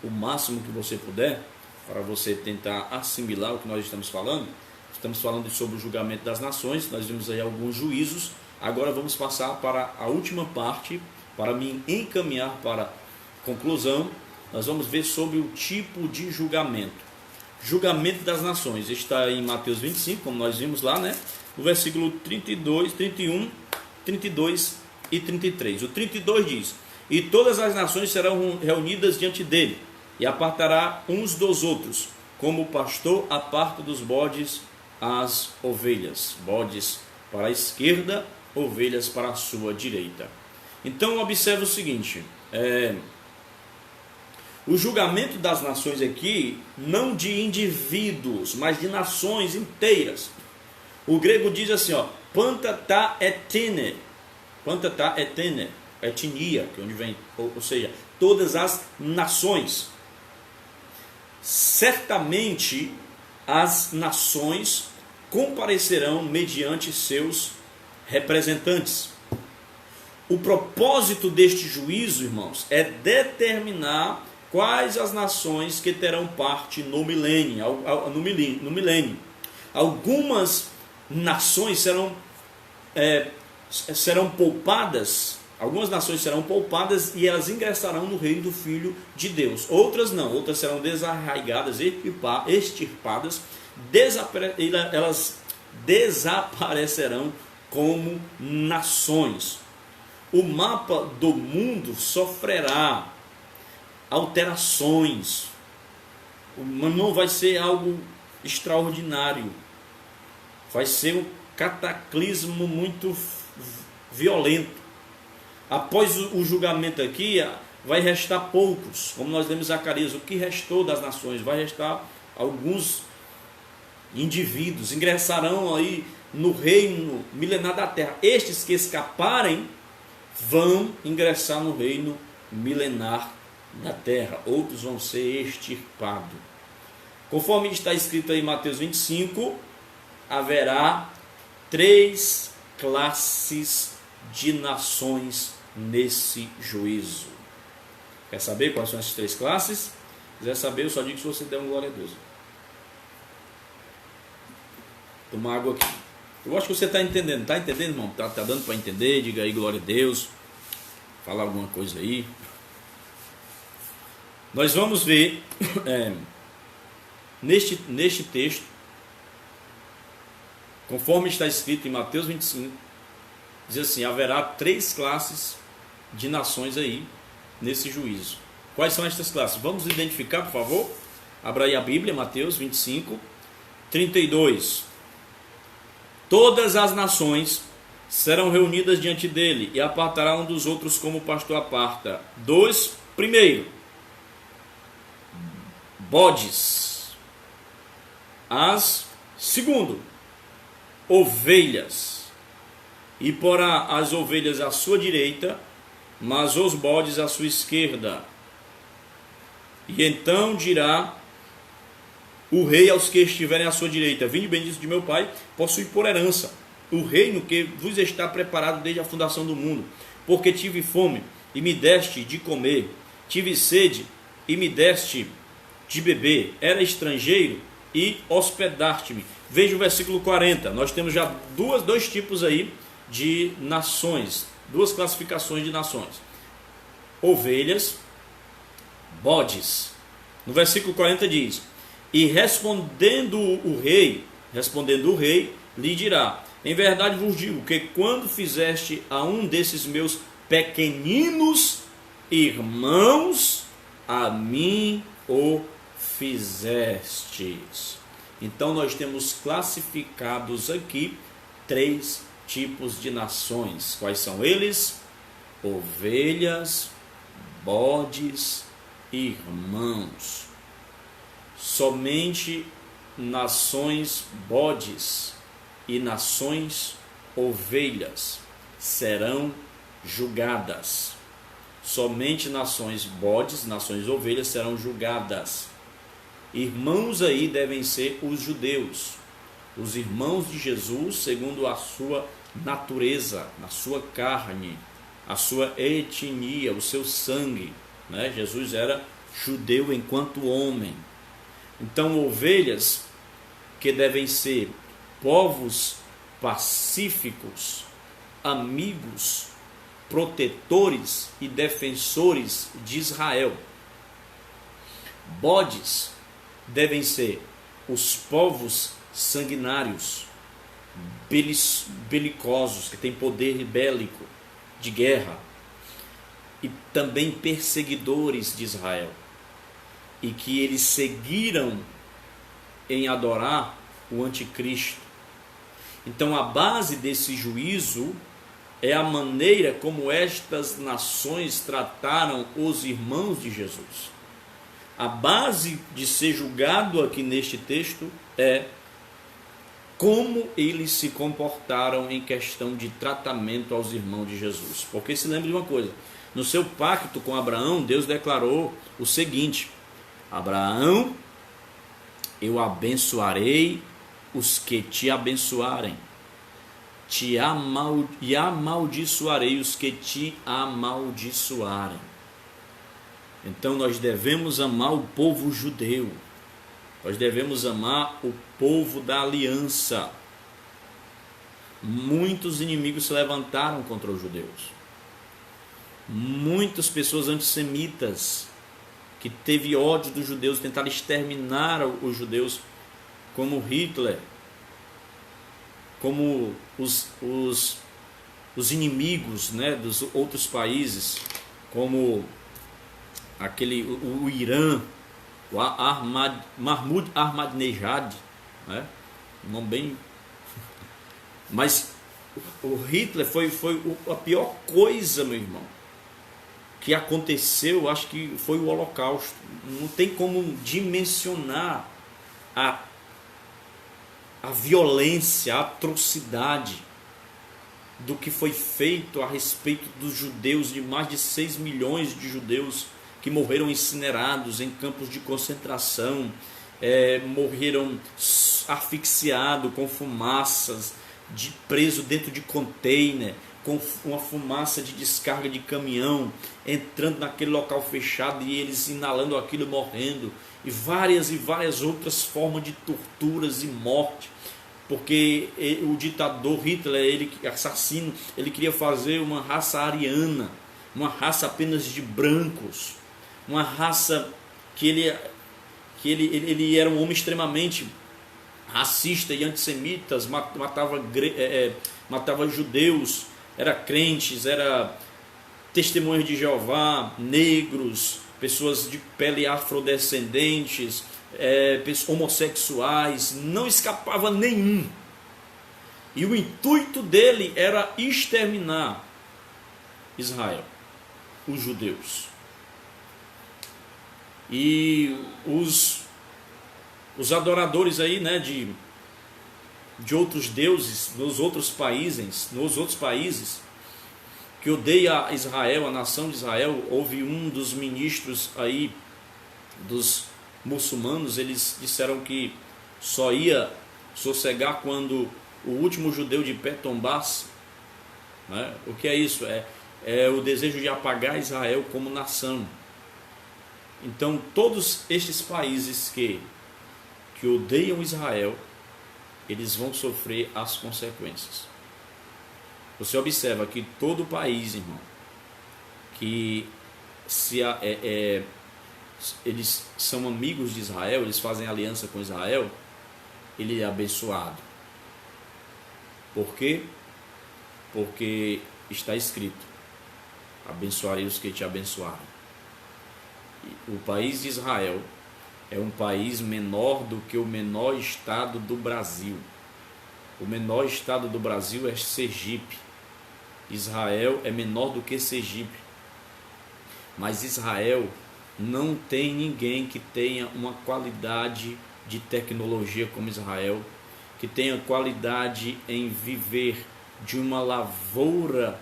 o máximo que você puder, para você tentar assimilar o que nós estamos falando. Estamos falando sobre o julgamento das nações, nós vimos aí alguns juízos. Agora vamos passar para a última parte, para me encaminhar para a conclusão. Nós vamos ver sobre o tipo de julgamento. Julgamento das nações, está em Mateus 25, como nós vimos lá, né? No versículo 32, 31, 32 e 33. O 32 diz: e todas as nações serão reunidas diante dele, e apartará uns dos outros, como o pastor aparta dos bodes as ovelhas. Bodes para a esquerda, ovelhas para a sua direita. Então observe o seguinte, o julgamento das nações aqui, não de indivíduos, mas de nações inteiras. O grego diz assim, panta ta etene, etnia, que é onde vem, ou seja, todas as nações. Certamente as nações comparecerão mediante seus representantes. O propósito deste juízo, irmãos, é determinar quais as nações que terão parte no milênio. Algumas nações serão poupadas. Algumas nações serão poupadas e elas ingressarão no reino do Filho de Deus. Outras não, outras serão desarraigadas, extirpadas, elas desaparecerão como nações. O mapa do mundo sofrerá alterações. Não vai ser algo extraordinário. Vai ser um cataclismo muito violento. Após o julgamento aqui, vai restar poucos. Como nós lemos em Zacarias, o que restou das nações? Vai restar alguns indivíduos. Ingressarão aí no reino milenar da terra. Estes que escaparem vão ingressar no reino milenar da terra. Outros vão ser extirpados. Conforme está escrito aí em Mateus 25, haverá 3 classes de nações nesse juízo. Quer saber quais são essas 3 classes? Se quiser saber, eu só digo se você der uma glória a Deus. Toma água aqui. Eu acho que você está entendendo. Está entendendo, irmão? Tá dando para entender? Diga aí glória a Deus. Fala alguma coisa aí. Nós vamos ver neste texto, conforme está escrito em Mateus 25, diz assim: haverá 3 classes de nações aí nesse juízo. Quais são estas classes? Vamos identificar, por favor. Abra aí a Bíblia, Mateus 25, 32. Todas as nações serão reunidas diante dele e apartará um dos outros como o pastor aparta. 2, primeiro, bodes. Segundo, ovelhas. E porá as ovelhas à sua direita, mas os bodes à sua esquerda. E então dirá o rei aos que estiverem à sua direita: vinde bendito de meu pai, possui por herança o reino que vos está preparado desde a fundação do mundo. Porque tive fome e me deste de comer, tive sede e me deste de beber, era estrangeiro e hospedaste-me. Veja o versículo 40. Nós temos já dois tipos aí de nações, 2 classificações de nações: ovelhas, bodes. No versículo 40 diz: e respondendo o rei, lhe dirá: em verdade vos digo que quando fizeste a um desses meus pequeninos irmãos, a mim o fizestes. Então nós temos classificados aqui 3 tipos de nações. Quais são eles? Ovelhas, bodes e irmãos. Somente nações bodes e nações ovelhas serão julgadas. Somente nações bodes, nações ovelhas serão julgadas. Irmãos aí devem ser os judeus, os irmãos de Jesus segundo a sua natureza, a sua carne, a sua etnia, o seu sangue, né? Jesus era judeu enquanto homem. Então ovelhas que devem ser povos pacíficos, amigos, protetores e defensores de Israel. Bodes devem ser os povos sanguinários, belicosos, que têm poder bélico, de guerra, e também perseguidores de Israel, e que eles seguiram em adorar o anticristo. Então a base desse juízo é a maneira como estas nações trataram os irmãos de Jesus. A base de ser julgado aqui neste texto é como eles se comportaram em questão de tratamento aos irmãos de Jesus. Porque se lembre de uma coisa, no seu pacto com Abraão, Deus declarou o seguinte: Abraão, eu abençoarei os que te abençoarem, e amaldiçoarei os que te amaldiçoarem. Então nós devemos amar o povo judeu, nós devemos amar o povo da aliança. Muitos inimigos se levantaram contra os judeus, muitas pessoas antissemitas que teve ódio dos judeus, tentaram exterminar os judeus, como Hitler, como os inimigos, né, dos outros países, como o Irã, o Mahmoud Ahmadinejad, né, um nome bem... Mas o Hitler foi a pior coisa, meu irmão, que aconteceu. Acho que foi o Holocausto. Não tem como dimensionar a violência, a atrocidade do que foi feito a respeito dos judeus, de mais de 6 milhões de judeus que morreram incinerados em campos de concentração, morreram asfixiados com fumaças, preso dentro de container, com uma fumaça de descarga de caminhão, entrando naquele local fechado e eles inalando aquilo, morrendo, e várias outras formas de torturas e morte, porque o ditador Hitler, ele assassino, ele queria fazer uma raça ariana, uma raça apenas de brancos, uma raça que ele era um homem extremamente racista e antissemita, matava judeus, era crentes, era testemunhas de Jeová, negros, pessoas de pele afrodescendentes, homossexuais, não escapava nenhum. E o intuito dele era exterminar Israel, os judeus. E os adoradores aí, né, de outros deuses nos outros países que odeia Israel, a nação de Israel. Houve um dos ministros aí dos muçulmanos, eles disseram que só ia sossegar quando o último judeu de pé tombasse, né? O que é isso? É o desejo de apagar Israel como nação. Então todos estes países que odeiam Israel, eles vão sofrer as consequências. Você observa que todo país, irmão, que eles são amigos de Israel, eles fazem aliança com Israel, ele é abençoado. Por quê? Porque está escrito: abençoarei os que te abençoarem. O país de Israel é um país menor do que o menor estado do Brasil. O menor estado do Brasil é Sergipe. Israel é menor do que Sergipe. Mas Israel não tem ninguém que tenha uma qualidade de tecnologia como Israel, que tenha qualidade em viver de uma lavoura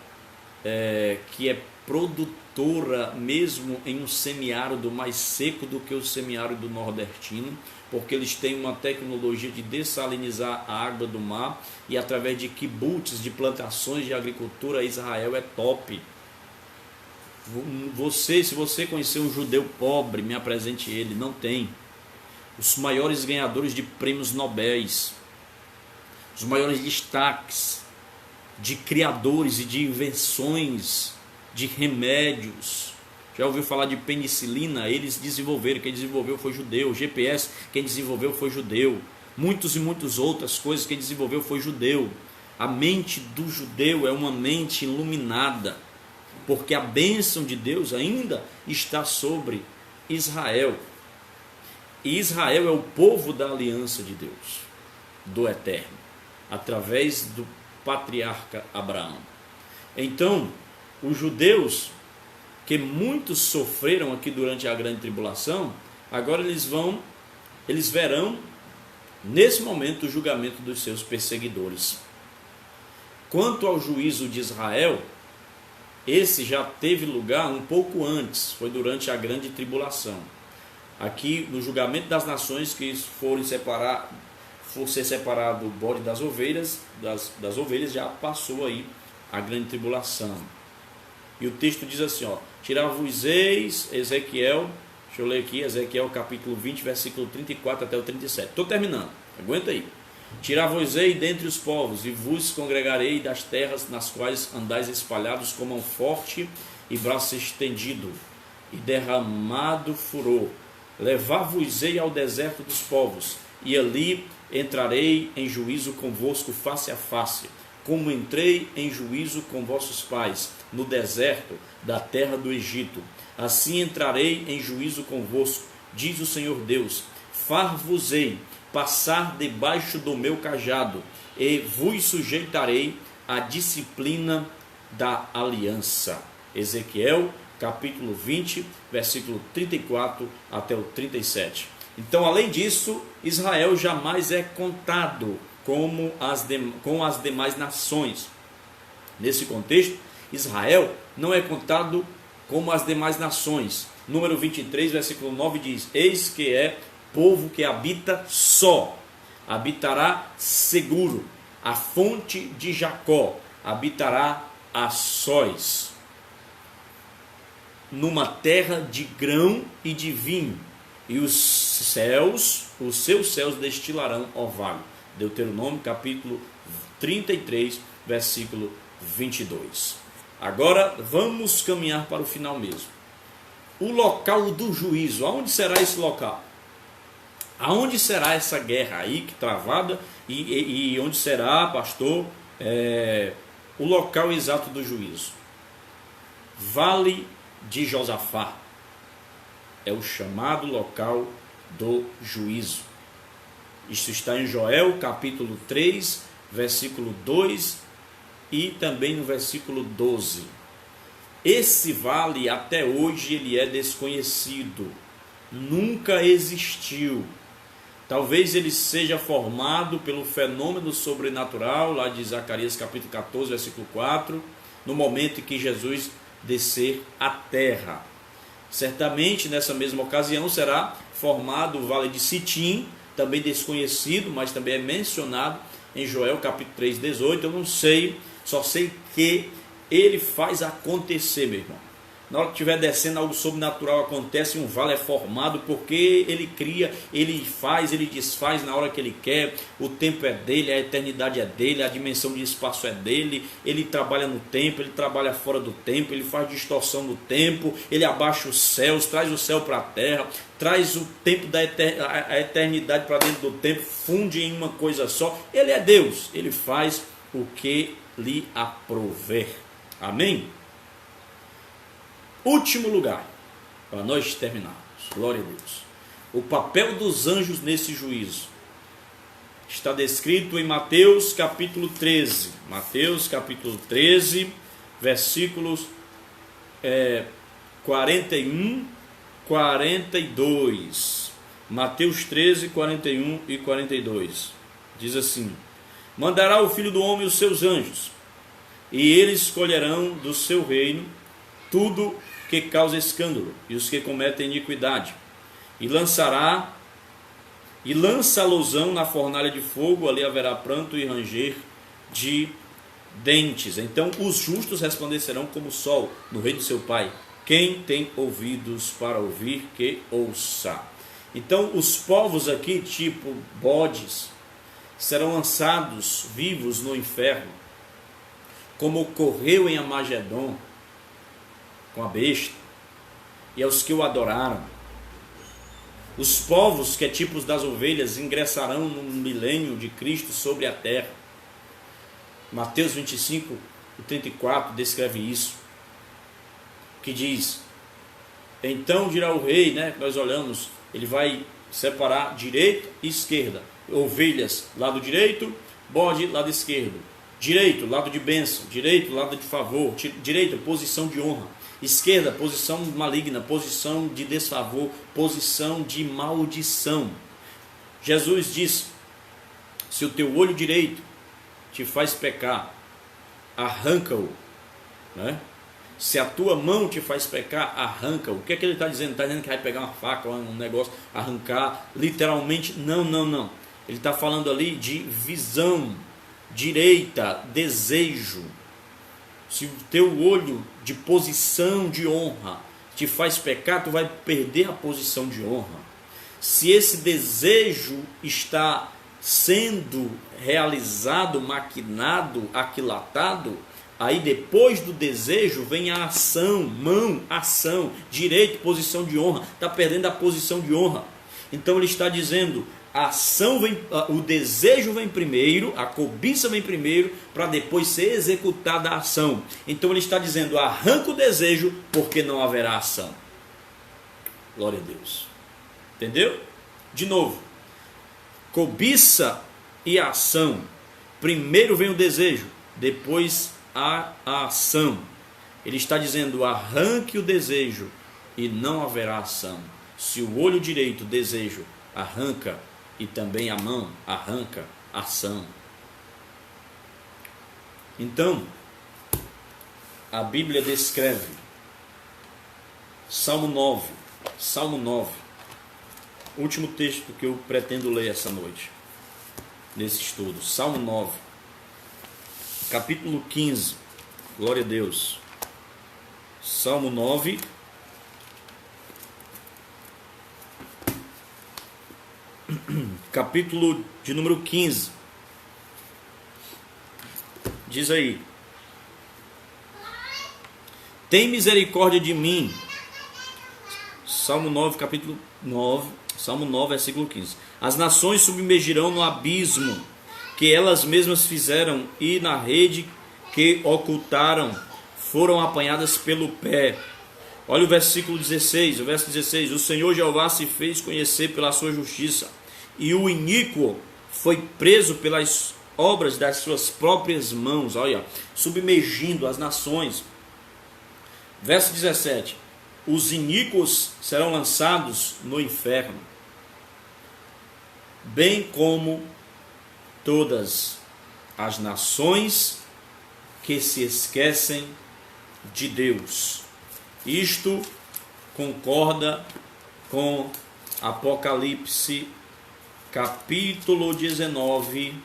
que é produtora mesmo em um semiárido mais seco do que o semiárido nordestino, porque eles têm uma tecnologia de dessalinizar a água do mar, e através de kibbutz, de plantações de agricultura, Israel é top. Se você conhecer um judeu pobre, me apresente ele. Não tem. Os maiores ganhadores de prêmios Nobéis, os maiores destaques de criadores e de invenções de remédios. Já ouviu falar de penicilina? Eles desenvolveram. Quem desenvolveu foi judeu. GPS, quem desenvolveu foi judeu. Muitas e muitas outras coisas, quem desenvolveu foi judeu. A mente do judeu é uma mente iluminada, porque a bênção de Deus ainda está sobre Israel. E Israel é o povo da aliança de Deus, do Eterno, através do patriarca Abraão. Então, os judeus, que muitos sofreram aqui durante a grande tribulação, agora eles verão nesse momento o julgamento dos seus perseguidores. Quanto ao juízo de Israel, esse já teve lugar um pouco antes, foi durante a grande tribulação. Aqui no julgamento das nações que for ser separado o bode das ovelhas, das ovelhas já passou aí a grande tribulação. E o texto diz assim, ó: tirar-vos-eis, Ezequiel, deixa eu ler aqui, Ezequiel capítulo 20, versículo 34 até o 37. Estou terminando, aguenta aí. Tirar-vos-ei dentre os povos, e vos congregarei das terras nas quais andais espalhados como um forte e braço estendido, e derramado furor. Levar-vos-ei ao deserto dos povos, e ali entrarei em juízo convosco face a face, como entrei em juízo com vossos pais, no deserto da terra do Egito. Assim entrarei em juízo convosco, diz o Senhor Deus. Far-vos-ei passar debaixo do meu cajado, e vos sujeitarei à disciplina da aliança. Ezequiel, capítulo 20, versículo 34 até o 37. Então, além disso, Israel jamais é contado com as demais nações. Nesse contexto, Israel não é contado como as demais nações. Número 23, versículo 9 diz: eis que é povo que habita só, habitará seguro, a fonte de Jacó habitará a sós, numa terra de grão e de vinho, e os seus céus destilarão orvalho. Deuteronômio capítulo 33, versículo 22. Agora vamos caminhar para o final mesmo. O local do juízo, aonde será esse local? Aonde será essa guerra aí que travada, e onde será, pastor, o local exato do juízo? Vale de Josafá é o chamado local do juízo. Isso está em Joel capítulo 3, versículo 2 e também no versículo 12. Esse vale até hoje ele é desconhecido, nunca existiu. Talvez ele seja formado pelo fenômeno sobrenatural, lá de Zacarias capítulo 14, versículo 4, no momento em que Jesus descer à terra. Certamente nessa mesma ocasião será formado o vale de Sitim, também desconhecido, mas também é mencionado em Joel capítulo 3, 18. Eu não sei, só sei que ele faz acontecer, meu irmão. Na hora que estiver descendo, algo sobrenatural acontece, um vale é formado, porque ele cria, ele faz, ele desfaz na hora que ele quer. O tempo é dele, a eternidade é dele, a dimensão de espaço é dele. Ele trabalha no tempo, ele trabalha fora do tempo, ele faz distorção no tempo, ele abaixa os céus, traz o céu para a terra, traz o tempo da a eternidade para dentro do tempo, funde em uma coisa só. Ele é Deus, ele faz o que lhe aprouver. Amém? Último lugar, para nós terminarmos, glória a Deus. O papel dos anjos nesse juízo está descrito em Mateus capítulo 13. Mateus capítulo 13, versículos 41, 42. Mateus 13, 41 e 42. Diz assim: mandará o Filho do Homem os seus anjos, e eles escolherão do seu reino tudo que causa escândalo e os que cometem iniquidade, e lança-losão na fornalha de fogo, ali haverá pranto e ranger de dentes. Então os justos resplandecerão como o sol no reino do seu Pai. Quem tem ouvidos para ouvir, que ouça. Então os povos aqui, tipo bodes, serão lançados vivos no inferno, como ocorreu em Amagedon com a besta, e aos que o adoraram. Os povos, que é tipos das ovelhas, ingressarão no milênio de Cristo sobre a terra. Mateus 25, 34 descreve isso, que diz: então dirá o rei, né, que nós olhamos, ele vai separar direita e esquerda, ovelhas lado direito, bode lado esquerdo. Direito, lado de bênção. Direito, lado de favor. Direita, posição de honra. Esquerda, posição maligna, posição de desfavor, posição de maldição. Jesus disse: se o teu olho direito te faz pecar, arranca-o, né? Se a tua mão te faz pecar, arranca-o. O que é que ele está dizendo? Está dizendo que vai pegar uma faca, um negócio, arrancar, literalmente? Não. Ele está falando ali de visão, direita, desejo. Se o teu olho de posição de honra te faz pecar, tu vai perder a posição de honra. Se esse desejo está sendo realizado, maquinado, aquilatado, aí depois do desejo vem a ação, mão, ação, direito, posição de honra. Está perdendo a posição de honra. Então ele está dizendo, a ação vem, o desejo vem primeiro, a cobiça vem primeiro, para depois ser executada a ação. Então ele está dizendo, arranca o desejo, porque não haverá ação. Glória a Deus. Entendeu? De novo, cobiça e ação. Primeiro vem o desejo, depois a ação. Ele está dizendo, arranque o desejo e não haverá ação. Se o olho direito, desejo, arranca, e também a mão, arranca, ação. Então, a Bíblia descreve, Salmo 9, último texto que eu pretendo ler essa noite, nesse estudo, Salmo 9, capítulo 15, glória a Deus, Salmo 9, capítulo de número 15, diz aí, tem misericórdia de mim, Salmo 9, capítulo 9, Salmo 9, versículo 15, as nações submergirão no abismo que elas mesmas fizeram, e na rede que ocultaram foram apanhadas pelo pé. Olha o versículo 16, o verso 16, o Senhor Jeová se fez conhecer pela sua justiça, e o iníquo foi preso pelas obras das suas próprias mãos. Olha, submergindo as nações. Verso 17, os iníquos serão lançados no inferno, bem como todas as nações que se esquecem de Deus. Isto concorda com Apocalipse capítulo 19,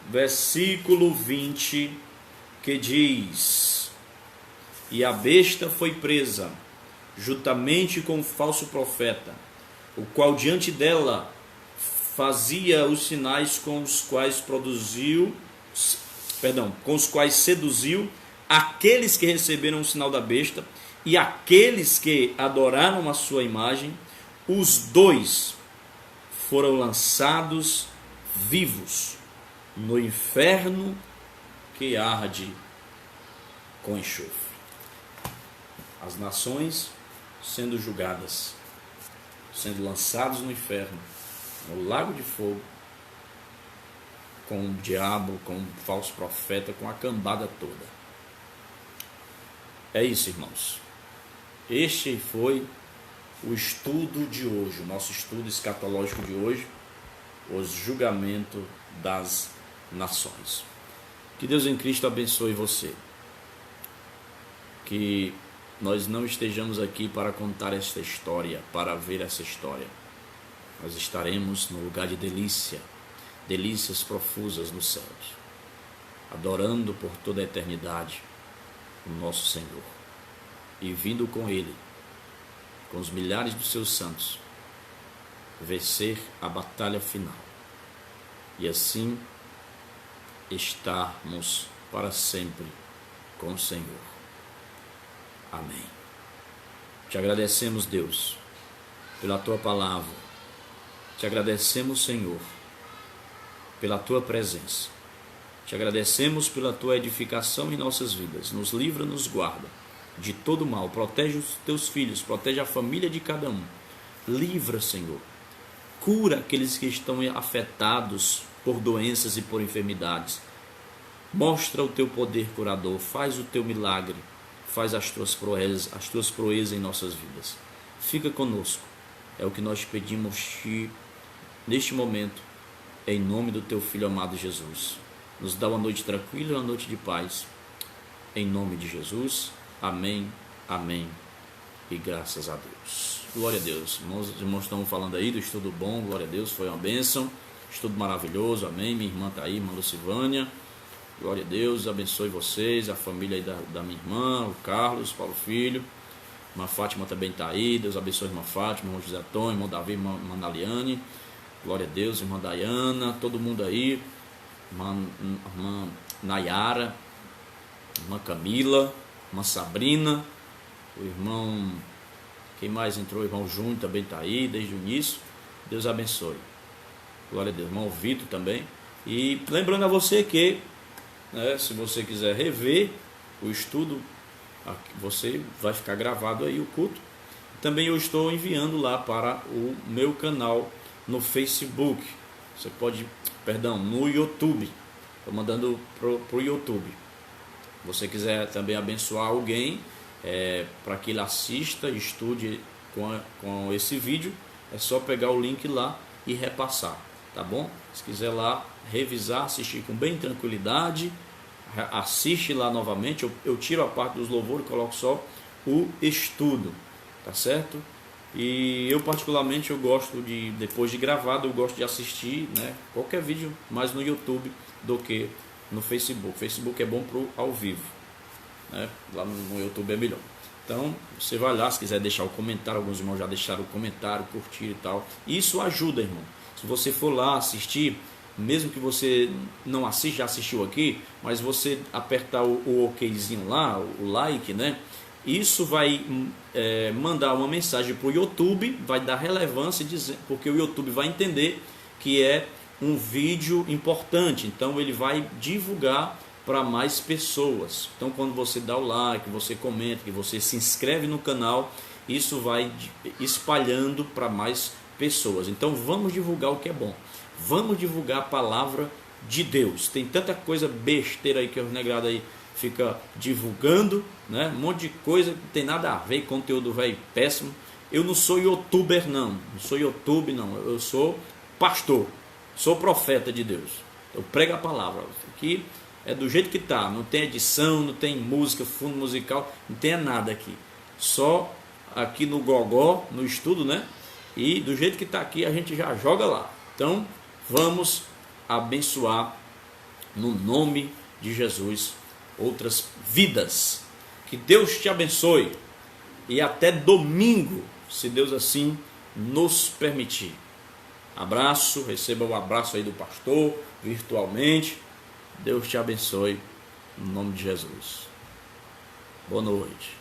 versículo 20, que diz: e a besta foi presa, juntamente com o falso profeta, o qual diante dela fazia os sinais com os quais seduziu aqueles que receberam o sinal da besta e aqueles que adoraram a sua imagem. Os dois foram lançados vivos no inferno que arde com enxofre. As nações sendo julgadas, sendo lançados no inferno, no lago de fogo, com o diabo, com o falso profeta, com a cambada toda. É isso, irmãos. Este foi o estudo de hoje, o nosso estudo escatológico de hoje, os julgamentos das nações. Que Deus em Cristo abençoe você. Que nós não estejamos aqui para contar esta história, para ver essa história. Nós estaremos no lugar de delícia, delícias profusas nos céus, adorando por toda a eternidade o nosso Senhor, e vindo com Ele, com os milhares dos seus santos, vencer a batalha final, e assim estarmos para sempre com o Senhor. Amém. Te agradecemos, Deus, pela Tua palavra. Te agradecemos, Senhor, pela Tua presença. Te agradecemos pela Tua edificação em nossas vidas. Nos livra, nos guarda de todo mal. Protege os Teus filhos, protege a família de cada um. Livra, Senhor. Cura aqueles que estão afetados por doenças e por enfermidades. Mostra o teu poder curador, faz o teu milagre, faz as tuas proezas em nossas vidas. Fica conosco, é o que nós pedimos neste momento, em nome do teu Filho amado Jesus. Nos dá uma noite tranquila e uma noite de paz, em nome de Jesus. Amém, amém e graças a Deus. Glória a Deus. Os irmãos estão falando aí do estudo bom, glória a Deus, foi uma bênção, estudo maravilhoso, amém. Minha irmã está aí, irmã Lucivânia, glória a Deus, abençoe vocês, a família aí da minha irmã, o Carlos, Paulo Filho, irmã Fátima também está aí, Deus abençoe a irmã Fátima, irmão José Antônio, irmão Davi, irmã Naliane, glória a Deus, irmã Dayana, todo mundo aí, irmã Nayara, irmã Camila, irmã Sabrina, o irmão, quem mais entrou? O irmão Júnior também está aí desde o início. Deus abençoe, glória a Deus. Irmão Vitor também. E lembrando a você que, se você quiser rever o estudo, você vai ficar gravado aí o culto. Também eu estou enviando lá para o meu canal no Facebook. Você pode, no YouTube. Estou mandando para o YouTube. Se você quiser também abençoar alguém, para que ele assista, estude com esse vídeo, é só pegar o link lá e repassar, tá bom? Se quiser lá revisar, assistir com bem tranquilidade, assiste lá novamente. Eu tiro a parte dos louvores e coloco só o estudo, tá certo? E eu particularmente eu gosto depois de gravado, eu gosto de assistir, qualquer vídeo mais no YouTube do que no Facebook. O Facebook é bom pro ao vivo, lá no YouTube é melhor. Então você vai lá, se quiser deixar o comentário, alguns irmãos já deixaram o comentário, curtir e tal, isso ajuda, irmão. Se você for lá assistir, mesmo que você não assista, já assistiu aqui, mas você apertar o okzinho lá, o like, isso vai mandar uma mensagem para o YouTube, vai dar relevância, porque o YouTube vai entender que é um vídeo importante, então ele vai divulgar para mais pessoas. Então quando você dá o like, você comenta, que você se inscreve no canal, isso vai espalhando para mais pessoas. Então vamos divulgar o que é bom, vamos divulgar a palavra de Deus. Tem tanta coisa besteira aí que os negrados aí fica divulgando, um monte de coisa que não tem nada a ver, conteúdo velho péssimo. Eu não sou youtuber não sou YouTube não, eu sou pastor, sou profeta de Deus, eu prego a palavra. Aqui é do jeito que está, não tem edição, não tem música, fundo musical, não tem nada aqui, só aqui no gogó, no estudo, e do jeito que está aqui a gente já joga lá. Então vamos abençoar no nome de Jesus outras vidas. Que Deus te abençoe e até domingo, se Deus assim nos permitir. Abraço, receba o abraço aí do pastor virtualmente. Deus te abençoe no nome de Jesus. Boa noite.